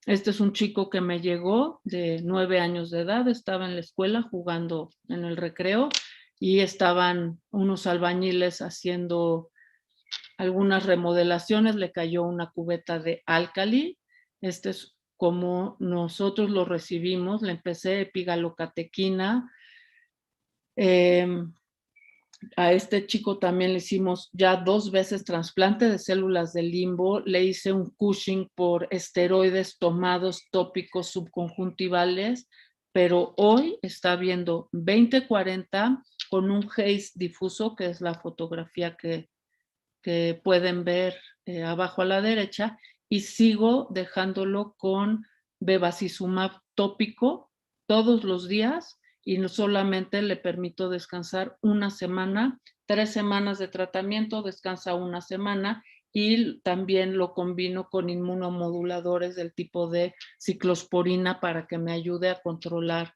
Este es un chico que me llegó de 9 años de edad, estaba en la escuela jugando en el recreo, y estaban unos albañiles haciendo algunas remodelaciones, le cayó una cubeta de álcali. Este es como nosotros lo recibimos. Le empecé epigalocatequina. A este chico también le hicimos ya 2 veces trasplante de células de limbo. Le hice un Cushing por esteroides tomados tópicos subconjuntivales, pero hoy está viendo 20/40 con un haze difuso, que es la fotografía que pueden ver abajo a la derecha, y sigo dejándolo con bevacizumab tópico todos los días, y no solamente le permito descansar una semana, 3 semanas de tratamiento, descansa una semana, y también lo combino con inmunomoduladores del tipo de ciclosporina para que me ayude a controlar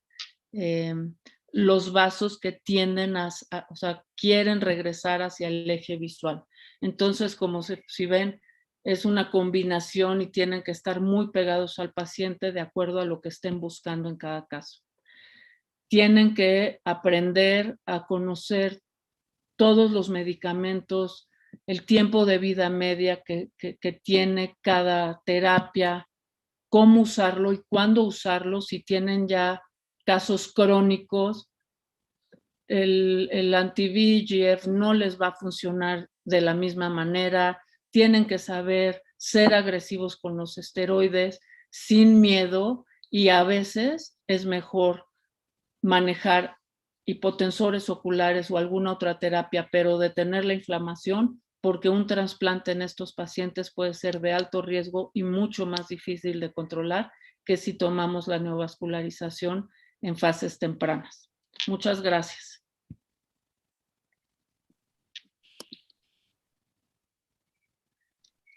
los vasos que tienden o sea, quieren regresar hacia el eje visual. Entonces, como si ven, es una combinación y tienen que estar muy pegados al paciente de acuerdo a lo que estén buscando en cada caso. Tienen que aprender a conocer todos los medicamentos, el tiempo de vida media que tiene cada terapia, cómo usarlo y cuándo usarlo. Si tienen ya casos crónicos, el anti-VEGF no les va a funcionar de la misma manera. Tienen que saber ser agresivos con los esteroides sin miedo, y a veces es mejor manejar hipotensores oculares o alguna otra terapia, pero detener la inflamación, porque un trasplante en estos pacientes puede ser de alto riesgo y mucho más difícil de controlar que si tomamos la neovascularización en fases tempranas. Muchas gracias.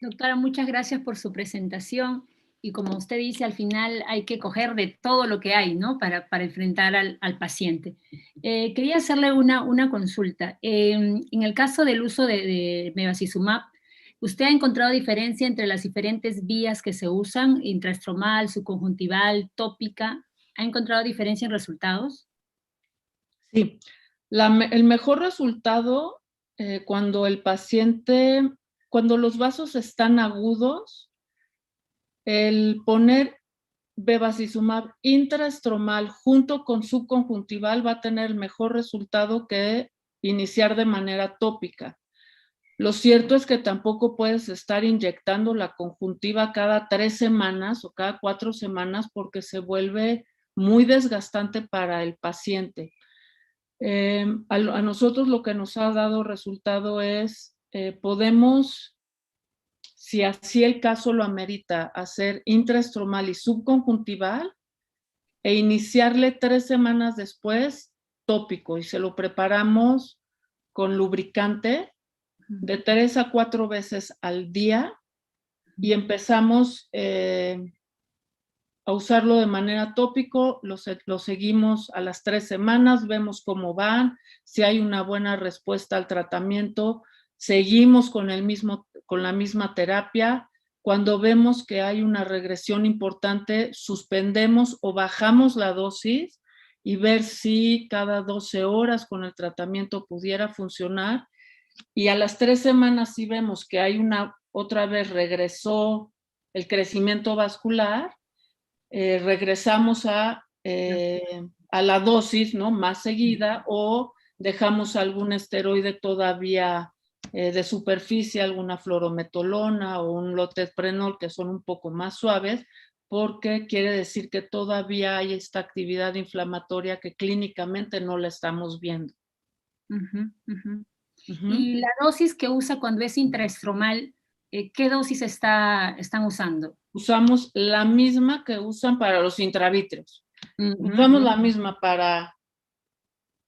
Doctora, muchas gracias por su presentación. Y como usted dice, al final hay que coger de todo lo que hay, ¿no? Para enfrentar al paciente. Quería hacerle una consulta. En el caso del uso de bevacizumab, ¿usted ha encontrado diferencia entre las diferentes vías que se usan, intraestromal, subconjuntival, tópica? ¿Ha encontrado diferencia en resultados? Sí, el mejor resultado cuando el paciente, cuando los vasos están agudos, el poner bevacizumab intraestromal junto con subconjuntival va a tener el mejor resultado que iniciar de manera tópica. Lo cierto es que tampoco puedes estar inyectando la conjuntiva cada 3 semanas o cada 4 semanas porque se vuelve muy desgastante para el paciente. A nosotros lo que nos ha dado resultado es, podemos, si así el caso lo amerita, hacer intraestromal y subconjuntival e iniciarle 3 semanas después tópico y se lo preparamos con lubricante de 3 a 4 veces al día y empezamos a usarlo de manera tópico, lo seguimos a las 3 semanas, vemos cómo van, si hay una buena respuesta al tratamiento, seguimos con la misma terapia. Cuando vemos que hay una regresión importante, suspendemos o bajamos la dosis y ver si cada 12 horas con el tratamiento pudiera funcionar. Y a las 3 semanas si vemos que hay otra vez regresó el crecimiento vascular, regresamos a la dosis, ¿no?, más seguida, o dejamos algún esteroide todavía de superficie, alguna fluorometolona o un loteprenol, que son un poco más suaves, porque quiere decir que todavía hay esta actividad inflamatoria que clínicamente no la estamos viendo. Y la dosis que usa cuando es intraestromal, ¿qué dosis están usando? Usamos la misma que usan para los intravítreos. Usamos la misma para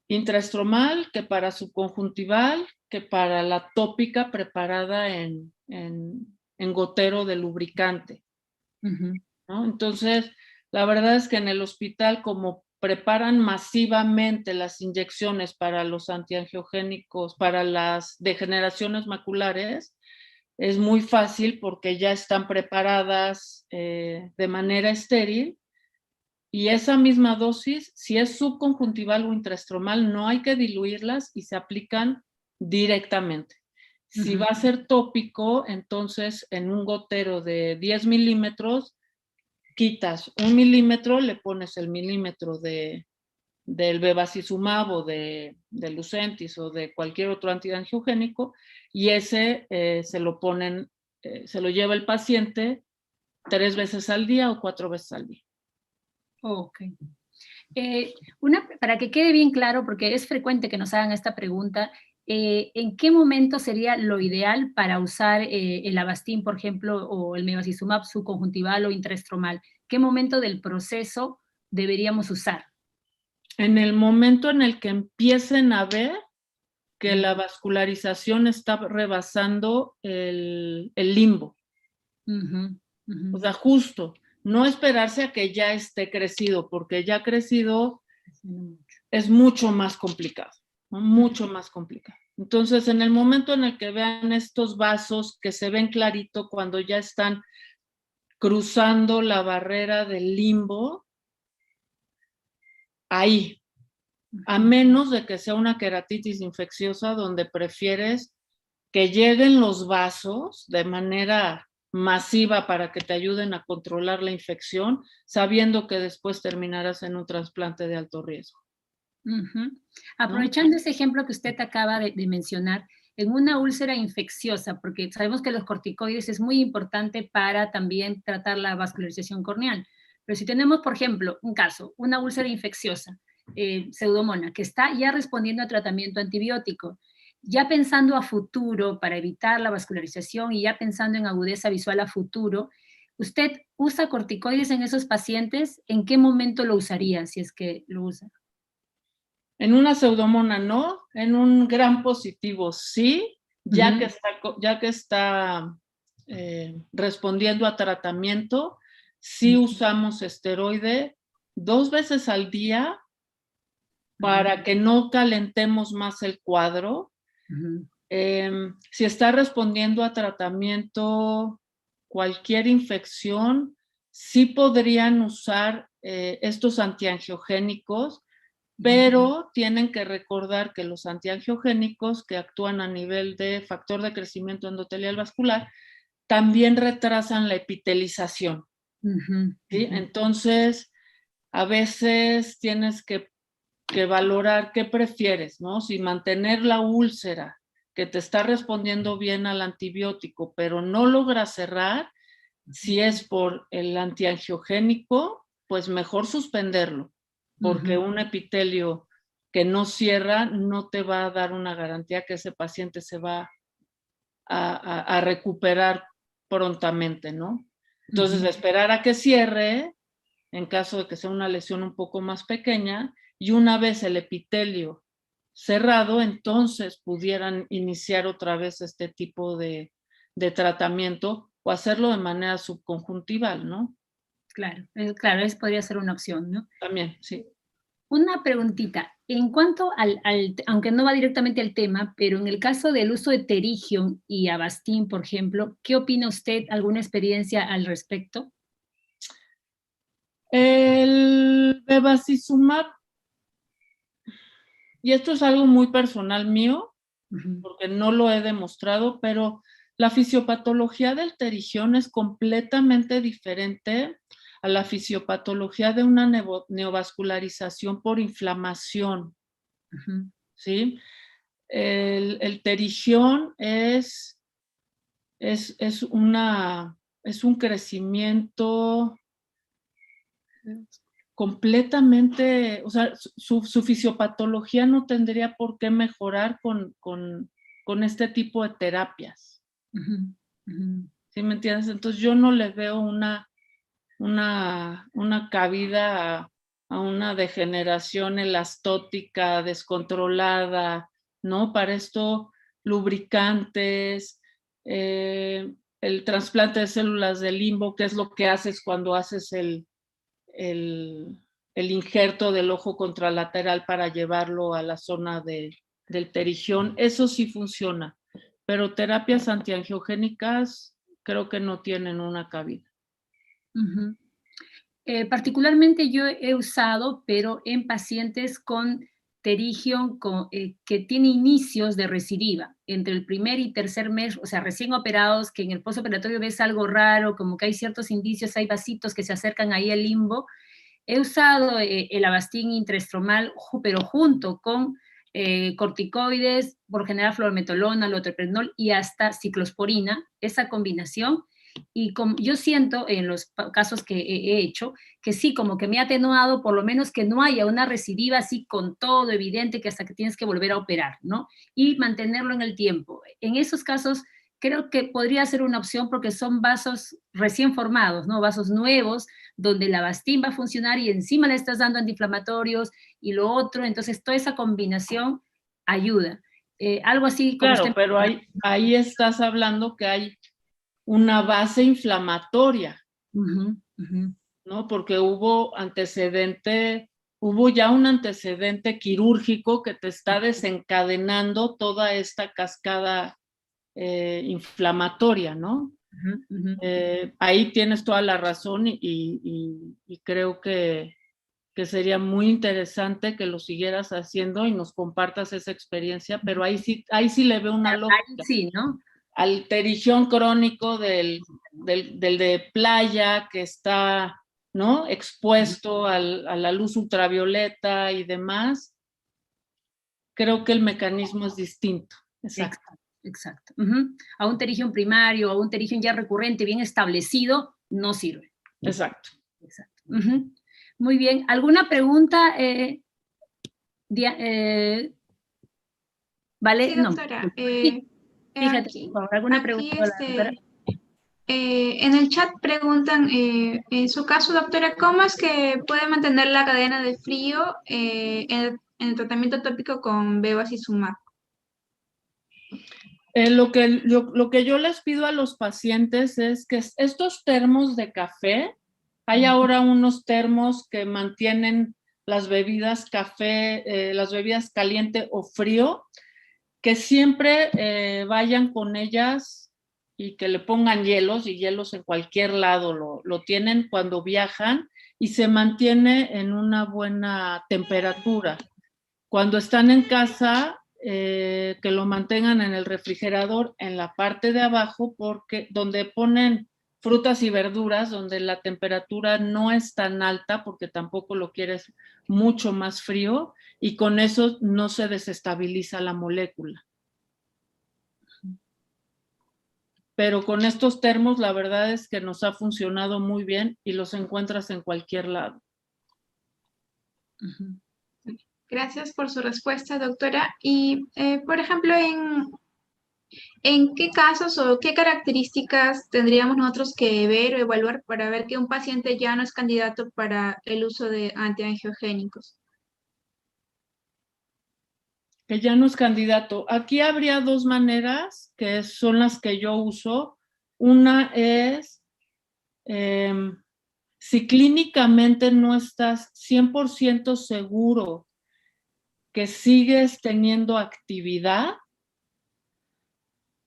intraestromal que para subconjuntival, que para la tópica preparada en gotero de lubricante. ¿No? Entonces, la verdad es que en el hospital, como preparan masivamente las inyecciones para los antiangiogénicos, para las degeneraciones maculares, es muy fácil porque ya están preparadas de manera estéril. Y esa misma dosis, si es subconjuntival o intraestromal, no hay que diluirlas y se aplican directamente. Si va a ser tópico, entonces en un gotero de 10 milímetros, quitas 1 milímetro, le pones el milímetro del bevacizumab o de Lucentis o de cualquier otro antiangiogénico, y ese se lo lleva el paciente 3 veces al día o 4 veces al día. Ok. Para que quede bien claro, porque es frecuente que nos hagan esta pregunta, ¿en qué momento sería lo ideal para usar el Avastin, por ejemplo, o el bevacizumab subconjuntival o intraestromal? ¿Qué momento del proceso deberíamos usar? En el momento en el que empiecen a ver que la vascularización está rebasando el limbo. O sea, justo, no esperarse a que ya esté crecido, porque ya crecido es mucho más complicado, ¿no? Mucho más complicado. Entonces, en el momento en el que vean estos vasos que se ven clarito cuando ya están cruzando la barrera del limbo, ahí, a menos de que sea una queratitis infecciosa donde prefieres que lleguen los vasos de manera masiva para que te ayuden a controlar la infección, sabiendo que después terminarás en un trasplante de alto riesgo. Aprovechando ese ejemplo que usted acaba de mencionar, en una úlcera infecciosa, porque sabemos que los corticoides es muy importante para también tratar la vascularización corneal, pero si tenemos, por ejemplo, un caso, una úlcera infecciosa, Pseudomonas, que está ya respondiendo a tratamiento antibiótico. Ya pensando a futuro para evitar la vascularización y ya pensando en agudeza visual a futuro, ¿usted usa corticoides en esos pacientes? ¿En qué momento lo usaría, si es que lo usa? En una pseudomona no, en un gram positivo sí, ya que está respondiendo a tratamiento, sí usamos esteroide 2 veces al día para que no calentemos más el cuadro. Si está respondiendo a tratamiento cualquier infección, sí podrían usar estos antiangiogénicos, pero tienen que recordar que los antiangiogénicos que actúan a nivel de factor de crecimiento endotelial vascular también retrasan la epitelización. ¿Sí? Entonces, a veces tienes que valorar qué prefieres, ¿no? Si mantener la úlcera que te está respondiendo bien al antibiótico, pero no logra cerrar, si es por el antiangiogénico, pues mejor suspenderlo, porque un epitelio que no cierra no te va a dar una garantía que ese paciente se va a recuperar prontamente, ¿no? Entonces, esperar a que cierre, en caso de que sea una lesión un poco más pequeña, y una vez el epitelio cerrado, entonces pudieran iniciar otra vez este tipo de tratamiento o hacerlo de manera subconjuntival, ¿no? Claro, claro, eso podría ser una opción, ¿no? También, sí. Una preguntita, en cuanto aunque no va directamente al tema, pero en el caso del uso de Terigion y Avastin, por ejemplo, ¿qué opina usted? ¿Alguna experiencia al respecto? El bevacizumab, y esto es algo muy personal mío, porque no lo he demostrado, pero la fisiopatología del terigión es completamente diferente a la fisiopatología de una neovascularización por inflamación, ¿sí? El terigión es un crecimiento completamente, o sea, su fisiopatología no tendría por qué mejorar con este tipo de terapias. ¿Sí me entiendes? Entonces yo no le veo una cabida a una degeneración elastótica descontrolada, ¿no? Para esto, lubricantes, el trasplante de células de limbo, que es lo que haces cuando haces el injerto del ojo contralateral para llevarlo a la zona del terigión, eso sí funciona, pero terapias antiangiogénicas creo que no tienen una cabida. Particularmente yo he usado, pero en pacientes con Terigion que tiene inicios de recidiva, entre el primer y tercer mes, o sea, recién operados, que en el postoperatorio ves algo raro, como que hay ciertos indicios, hay vasitos que se acercan ahí al limbo. He usado el Avastin intraestromal, pero junto con corticoides, por general fluorometolona, loteprednol y hasta ciclosporina, esa combinación. Y como yo siento en los casos que he hecho, que sí, como que me ha atenuado, por lo menos que no haya una recidiva así con todo evidente que hasta que tienes que volver a operar, ¿no? Y mantenerlo en el tiempo. En esos casos, creo que podría ser una opción porque son vasos recién formados, ¿no? Vasos nuevos, donde la Avastin va a funcionar y encima le estás dando antiinflamatorios y lo otro, entonces toda esa combinación ayuda. Algo así como claro, pero ahí estás hablando que hay una base inflamatoria, ¿no? Porque hubo ya un antecedente quirúrgico que te está desencadenando toda esta cascada inflamatoria, ¿no? Ahí tienes toda la razón y creo que sería muy interesante que lo siguieras haciendo y nos compartas esa experiencia, pero ahí sí le veo una lógica. Ahí sí, ¿no? Al terigión crónico del de playa que está, ¿no? Expuesto a la luz ultravioleta y demás, creo que el mecanismo es distinto. Exacto. A un terigión primario, a un terigión ya recurrente, bien establecido, no sirve. Exacto. Muy bien. ¿Alguna pregunta, Vale, Sí, no. doctora. Fíjate, Aquí, por favor, ¿alguna aquí, pregunta a la doctora? en el chat preguntan, en su caso, doctora, ¿cómo es que puede mantener la cadena de frío en el tratamiento tópico con bevacizumab? Lo que yo les pido a los pacientes es que estos termos de café, hay ahora unos termos que mantienen las bebidas café, las bebidas caliente o frío, que siempre vayan con ellas y que le pongan hielos, y hielos en cualquier lado lo tienen cuando viajan, y se mantiene en una buena temperatura. Cuando están en casa, que lo mantengan en el refrigerador en la parte de abajo, porque donde ponen frutas y verduras, donde la temperatura no es tan alta, porque tampoco lo quieres mucho más frío, y con eso no se desestabiliza la molécula. Pero con estos termos la verdad es que nos ha funcionado muy bien y los encuentras en cualquier lado. Gracias por su respuesta, doctora. Y, por ejemplo, ¿en qué casos o qué características tendríamos nosotros que ver o evaluar para ver que un paciente ya no es candidato para el uso de antiangiogénicos? Que ya no es candidato. Aquí habría dos maneras, que son las que yo uso. Una es, si clínicamente no estás 100% seguro que sigues teniendo actividad,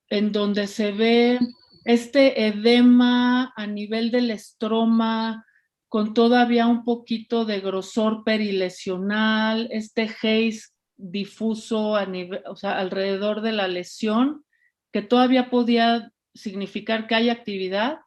en donde se ve este edema a nivel del estroma, con todavía un poquito de grosor perilesional, este haze difuso a nivel, o sea, alrededor de la lesión, que todavía podía significar que hay actividad,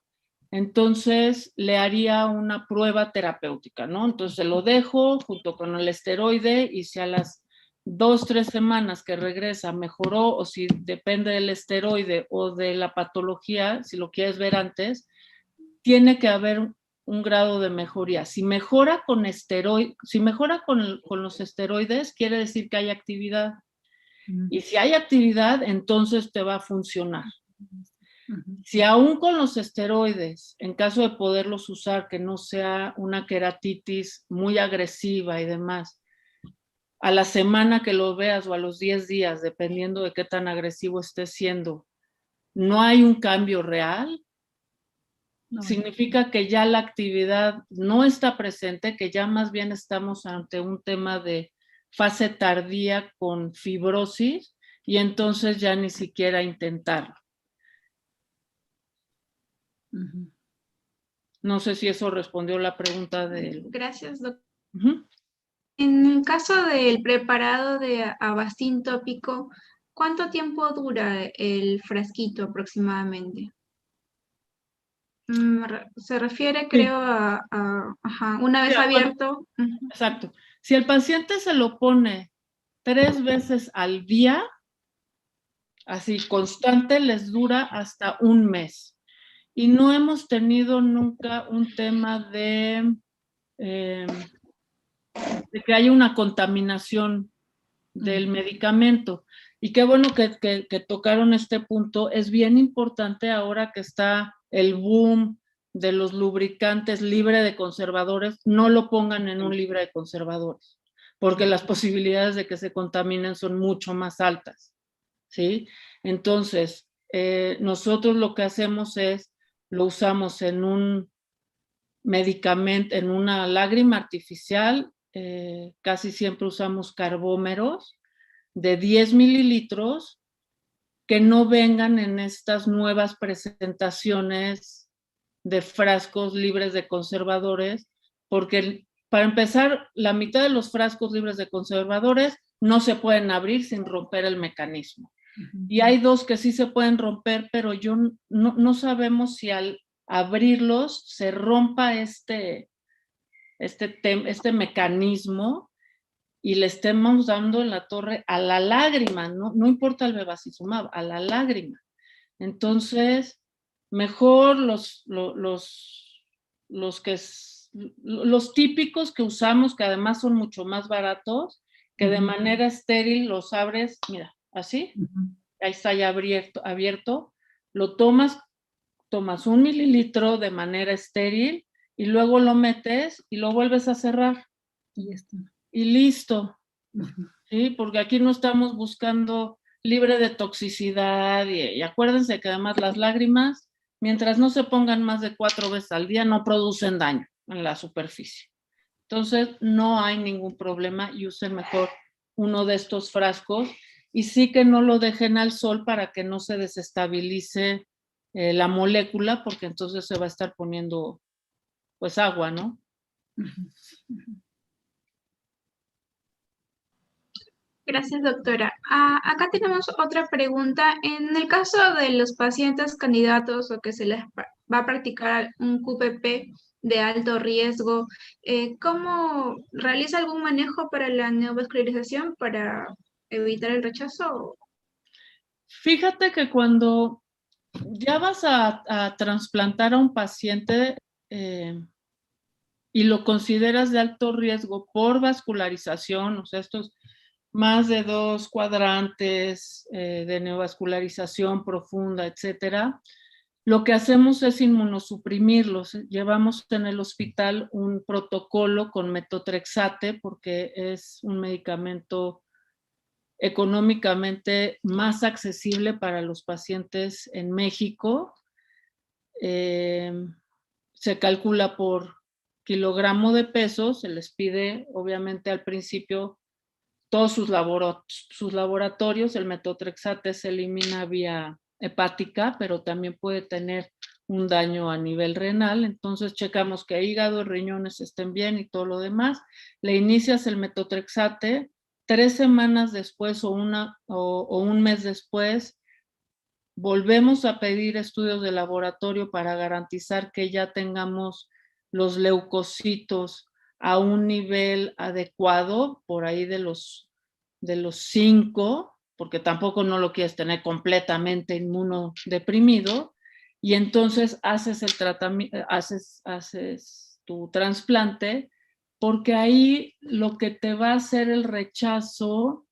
entonces le haría una prueba terapéutica, ¿no? Entonces lo dejo junto con el esteroide, y si a las 2-3 semanas que regresa mejoró, o si depende del esteroide o de la patología, si lo quieres ver antes, tiene que haber un grado de mejoría. Si mejora con los esteroides, quiere decir que hay actividad. Y si hay actividad, entonces te va a funcionar. Si aún con los esteroides, en caso de poderlos usar, que no sea una queratitis muy agresiva y demás, a la semana que lo veas o a los 10 días, dependiendo de qué tan agresivo esté siendo, no hay un cambio real, significa que ya la actividad no está presente, que ya más bien estamos ante un tema de fase tardía con fibrosis, y entonces ya ni siquiera intentarlo. No sé si eso respondió la pregunta de... Gracias, doctor. En el caso del preparado de Avastin tópico, ¿cuánto tiempo dura el frasquito aproximadamente? Se refiere, creo, una vez abierto. Exacto. Si el paciente se lo pone 3 veces al día, así constante, les dura hasta un mes. Y no hemos tenido nunca un tema de que haya una contaminación del medicamento. Y qué bueno que tocaron este punto. Es bien importante ahora que está el boom de los lubricantes libre de conservadores, no lo pongan en un libre de conservadores, porque las posibilidades de que se contaminen son mucho más altas, ¿sí? Entonces, nosotros lo que hacemos es, lo usamos en un medicamento, en una lágrima artificial, casi siempre usamos carbómeros de 10 mililitros, que no vengan en estas nuevas presentaciones de frascos libres de conservadores, porque para empezar, la mitad de los frascos libres de conservadores no se pueden abrir sin romper el mecanismo. Y hay 2 que sí se pueden romper, pero no sabemos si al abrirlos se rompa este mecanismo y le estemos dando en la torre a la lágrima, no importa el bevacizumab, a la lágrima. Entonces, mejor los típicos que usamos, que además son mucho más baratos, que de manera estéril los abres, mira, así, ahí está ya abierto, lo tomas 1 mililitro de manera estéril y luego lo metes y lo vuelves a cerrar. Y esto. Y listo. ¿Sí? Porque aquí no estamos buscando libre de toxicidad y acuérdense que además las lágrimas, mientras no se pongan más de 4 veces al día, no producen daño en la superficie. Entonces, no hay ningún problema y usen mejor uno de estos frascos y sí que no lo dejen al sol para que no se desestabilice la molécula, porque entonces se va a estar poniendo pues agua, ¿no? Gracias, doctora. Acá tenemos otra pregunta. En el caso de los pacientes candidatos o que se les va a practicar un QPP de alto riesgo, ¿cómo realiza algún manejo para la neovascularización para evitar el rechazo? Fíjate que cuando ya vas a trasplantar a un paciente y lo consideras de alto riesgo por vascularización, o sea, estos más de 2 cuadrantes de neovascularización profunda, etcétera, lo que hacemos es inmunosuprimirlos. Llevamos en el hospital un protocolo con metotrexate porque es un medicamento económicamente más accesible para los pacientes en México. Se calcula por kilogramo de peso, se les pide obviamente al principio todos sus laboratorios, el metotrexate se elimina vía hepática, pero también puede tener un daño a nivel renal, entonces checamos que hígado y riñones estén bien y todo lo demás, le inicias el metotrexate, 3 semanas después o un mes después, volvemos a pedir estudios de laboratorio para garantizar que ya tengamos los leucocitos a un nivel adecuado, por ahí de los 5, porque tampoco no lo quieres tener completamente inmunodeprimido, y entonces haces el tratamiento, haces tu trasplante, porque ahí lo que te va a hacer el rechazo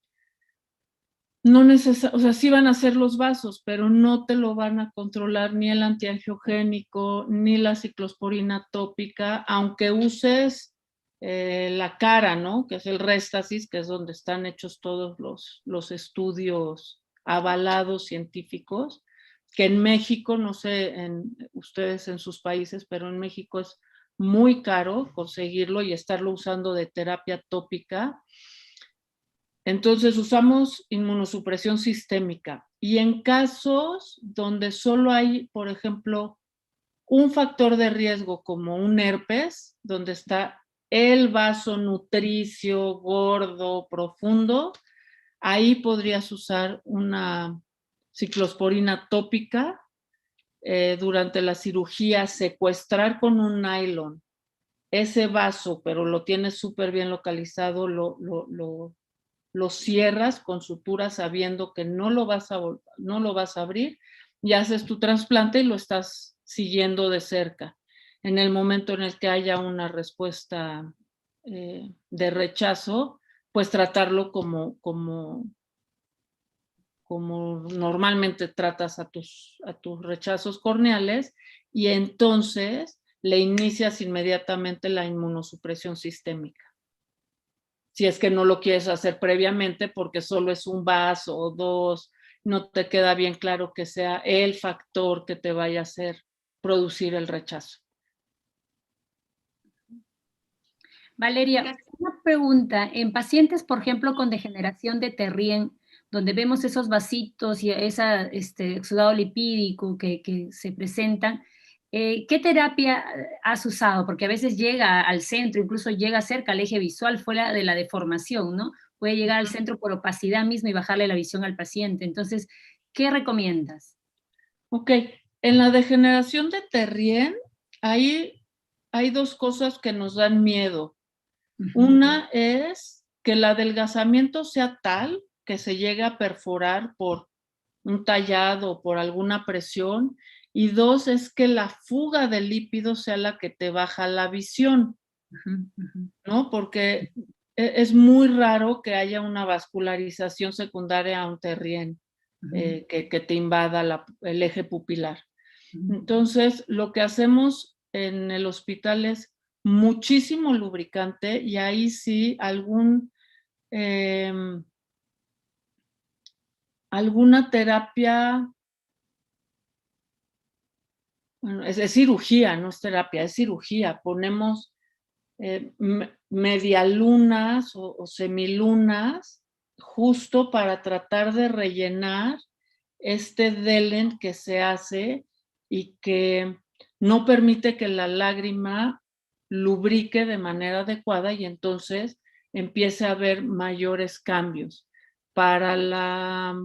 no o sea, sí van a ser los vasos, pero no te lo van a controlar ni el antiangiogénico, ni la ciclosporina tópica, aunque uses la cara, ¿no? Que es el Restasis, que es donde están hechos todos los estudios avalados científicos, que en México, no sé, ustedes en sus países, pero en México es muy caro conseguirlo y estarlo usando de terapia tópica. Entonces usamos inmunosupresión sistémica y en casos donde solo hay, por ejemplo, un factor de riesgo como un herpes, donde está el vaso nutricio, gordo, profundo, ahí podrías usar una ciclosporina tópica durante la cirugía, secuestrar con un nylon ese vaso, pero lo tienes súper bien localizado, lo cierras con sutura sabiendo que no lo vas a abrir y haces tu trasplante y lo estás siguiendo de cerca. En el momento en el que haya una respuesta de rechazo, pues tratarlo como normalmente tratas a tus rechazos corneales y entonces le inicias inmediatamente la inmunosupresión sistémica. Si es que no lo quieres hacer previamente porque solo es un vaso o 2, no te queda bien claro que sea el factor que te vaya a hacer producir el rechazo. Valeria, una pregunta. En pacientes, por ejemplo, con degeneración de Terrien, donde vemos esos vasitos y ese exudado lipídico que se presentan, ¿qué terapia has usado? Porque a veces llega al centro, incluso llega cerca al eje visual fuera de la deformación, ¿no? Puede llegar al centro por opacidad misma y bajarle la visión al paciente. Entonces, ¿qué recomiendas? Ok, en la degeneración de Terrien, hay 2 cosas que nos dan miedo. Una es que el adelgazamiento sea tal que se llegue a perforar por un tallado o por alguna presión. Y 2 es que la fuga de lípidos sea la que te baja la visión, ¿no? Porque es muy raro que haya una vascularización secundaria a un terrien que te invada el eje pupilar. Entonces, lo que hacemos en el hospital es muchísimo lubricante y ahí sí alguna terapia, bueno, es cirugía, no es terapia, es cirugía. Ponemos medialunas o semilunas justo para tratar de rellenar este delen que se hace y que no permite que la lágrima lubrique de manera adecuada y entonces empiece a haber mayores cambios. Para la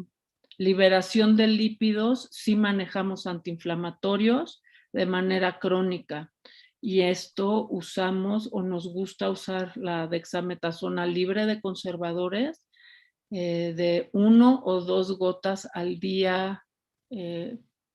liberación de lípidos sí manejamos antiinflamatorios de manera crónica. Y esto usamos o nos gusta usar la dexametasona libre de conservadores de 1 o 2 gotas al día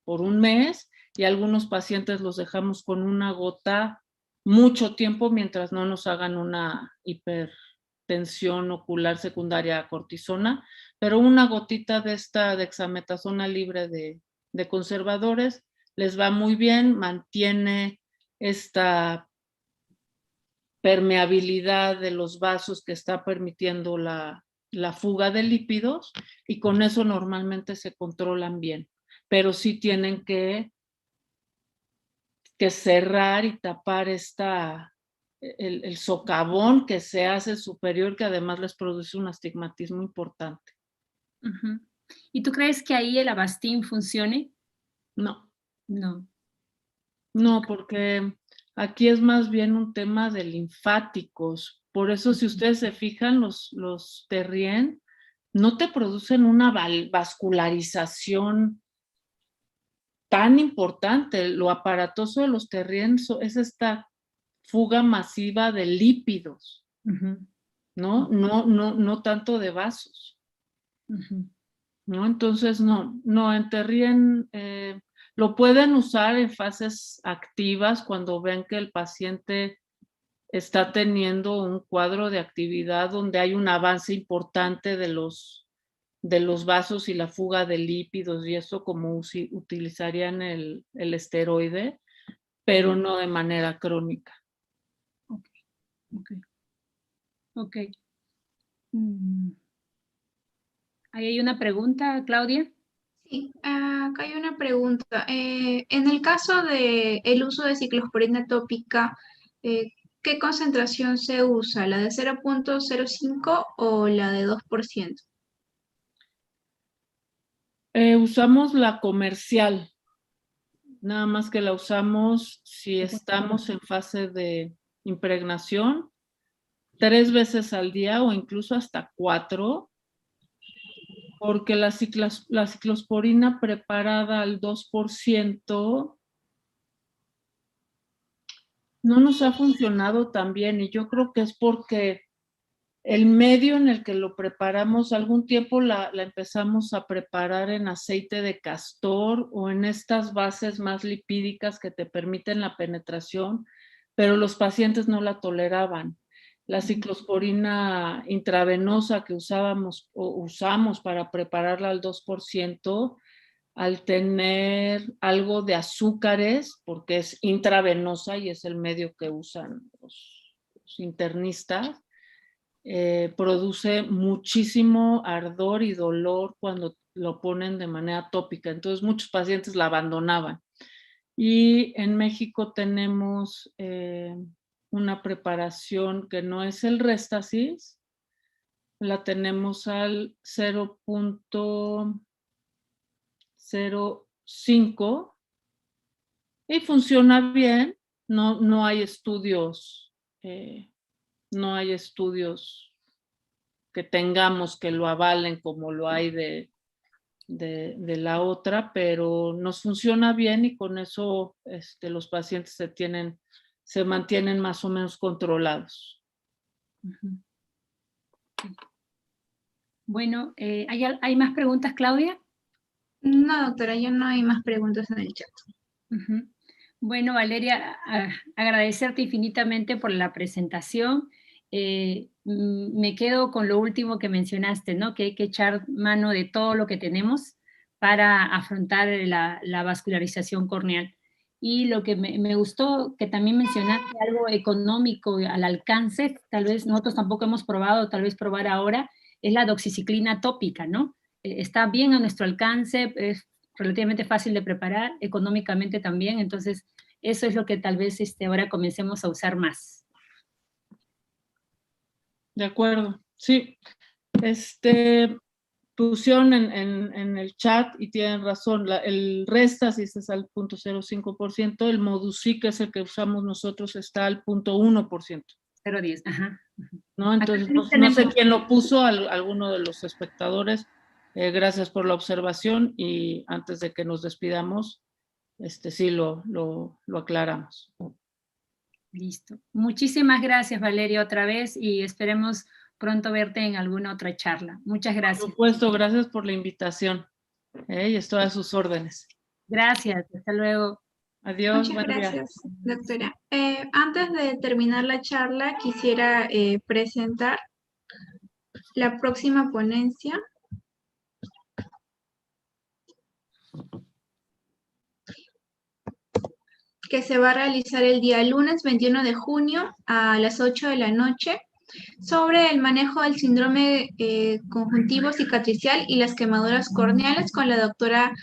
por un mes y algunos pacientes los dejamos con una gota mucho tiempo mientras no nos hagan una hipertensión ocular secundaria a cortisona, pero una gotita de esta dexametasona libre de conservadores les va muy bien, mantiene esta permeabilidad de los vasos que está permitiendo la fuga de lípidos y con eso normalmente se controlan bien, pero sí tienen que cerrar y tapar el socavón que se hace superior, que además les produce un astigmatismo importante. ¿Y tú crees que ahí el Avastin funcione? No. No. No, porque aquí es más bien un tema de linfáticos. Por eso, si ustedes se fijan, los terrien no te producen una vascularización tan importante. Lo aparatoso de los terrien es esta fuga masiva de lípidos, ¿no? No tanto de vasos. ¿No? Entonces, no, en terrien lo pueden usar en fases activas cuando ven que el paciente está teniendo un cuadro de actividad donde hay un avance importante de los vasos y la fuga de lípidos y eso como utilizarían el esteroide, pero no de manera crónica. Ok. Ahí hay una pregunta, Claudia. Sí, acá hay una pregunta. En el caso del uso de ciclosporina tópica, ¿qué concentración se usa? ¿La de 0.05 o la de 2%? Usamos la comercial, nada más que la usamos si estamos en fase de impregnación 3 veces al día o incluso hasta 4, porque la ciclosporina preparada al 2% no nos ha funcionado tan bien y yo creo que es porque el medio en el que lo preparamos, algún tiempo la empezamos a preparar en aceite de castor o en estas bases más lipídicas que te permiten la penetración, pero los pacientes no la toleraban. La ciclosporina intravenosa que usamos para prepararla al 2%, al tener algo de azúcares, porque es intravenosa y es el medio que usan los internistas, produce muchísimo ardor y dolor cuando lo ponen de manera tópica. Entonces muchos pacientes la abandonaban. Y en México tenemos una preparación que no es el Restasis, la tenemos al 0.05 y funciona bien. No hay estudios que tengamos que lo avalen como lo hay de la otra, pero nos funciona bien y con eso los pacientes se mantienen más o menos controlados. Bueno, ¿hay más preguntas, Claudia? No, doctora, ya no hay más preguntas en el chat. Bueno, Valeria, agradecerte infinitamente por la presentación. me quedo con lo último que mencionaste, ¿no? Que hay que echar mano de todo lo que tenemos para afrontar la vascularización corneal. Y lo que me gustó, que también mencionaste algo económico al alcance, tal vez nosotros tampoco hemos probado, tal vez probar ahora, es la doxiciclina tópica, ¿no? Está bien a nuestro alcance, es relativamente fácil de preparar, económicamente también, entonces eso es lo que tal vez ahora comencemos a usar más. De acuerdo, sí. Pusieron en el chat y tienen razón, el Restasis es al 0.05%, el Modusic, que es el que usamos nosotros, está al 0.1%. 0.10, ajá. ¿No? Entonces, no sé quién lo puso, alguno de los espectadores. Gracias por la observación y antes de que nos despidamos, sí lo aclaramos. Listo. Muchísimas gracias, Valeria, otra vez y esperemos pronto verte en alguna otra charla. Muchas gracias. Por supuesto, gracias por la invitación. Y estoy a sus órdenes. Gracias, hasta luego. Adiós, Muchas buen día. gracias, doctora. Antes de terminar la charla, quisiera presentar la próxima ponencia. Que se va a realizar el día lunes 21 de junio a las 8 de la noche sobre el manejo del síndrome conjuntivo cicatricial y las quemaduras corneales con la doctora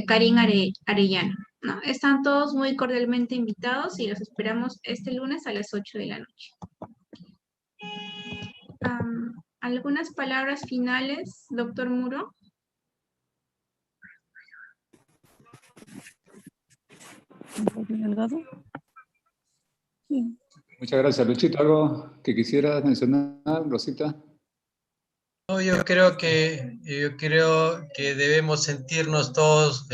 Karin Arellano. ¿No? Están todos muy cordialmente invitados y los esperamos este lunes a las 8 de la noche. ¿Algunas palabras finales, doctor Muro? Sí. Muchas gracias, Luchito. ¿Algo que quisieras mencionar, Rosita? No, yo creo que debemos sentirnos todos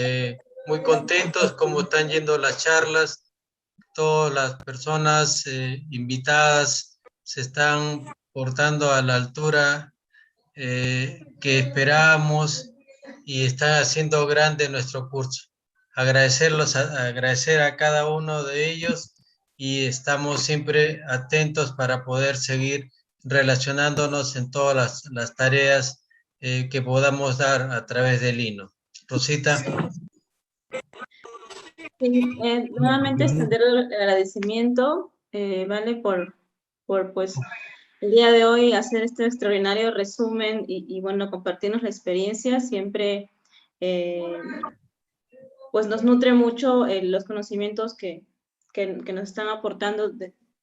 muy contentos como están yendo las charlas. Todas las personas invitadas se están portando a la altura que esperábamos y están haciendo grande nuestro curso. Agradecer a cada uno de ellos y estamos siempre atentos para poder seguir relacionándonos en todas las tareas que podamos dar a través del Lino. Rosita. Sí, nuevamente extender el agradecimiento, ¿vale? Por pues el día de hoy hacer este extraordinario resumen y bueno, compartirnos la experiencia. Siempre pues nos nutre mucho los conocimientos que nos están aportando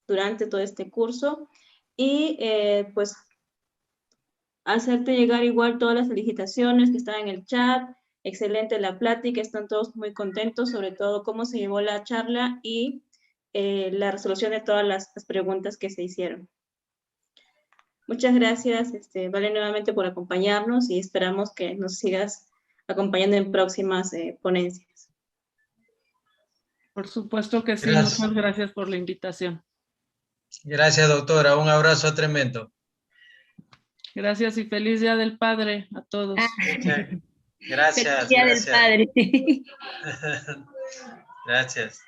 durante todo este curso y pues hacerte llegar igual todas las felicitaciones que están en el chat. Excelente la plática, están todos muy contentos, sobre todo cómo se llevó la charla y la resolución de todas las preguntas que se hicieron. Muchas gracias, Vale, nuevamente por acompañarnos y esperamos que nos sigas acompañando en próximas ponencias. Por supuesto que sí, Gracias. muchas gracias por la invitación. Gracias, doctora, un abrazo tremendo. Gracias y feliz Día del Padre a todos. Gracias. Feliz Día del Padre. Gracias.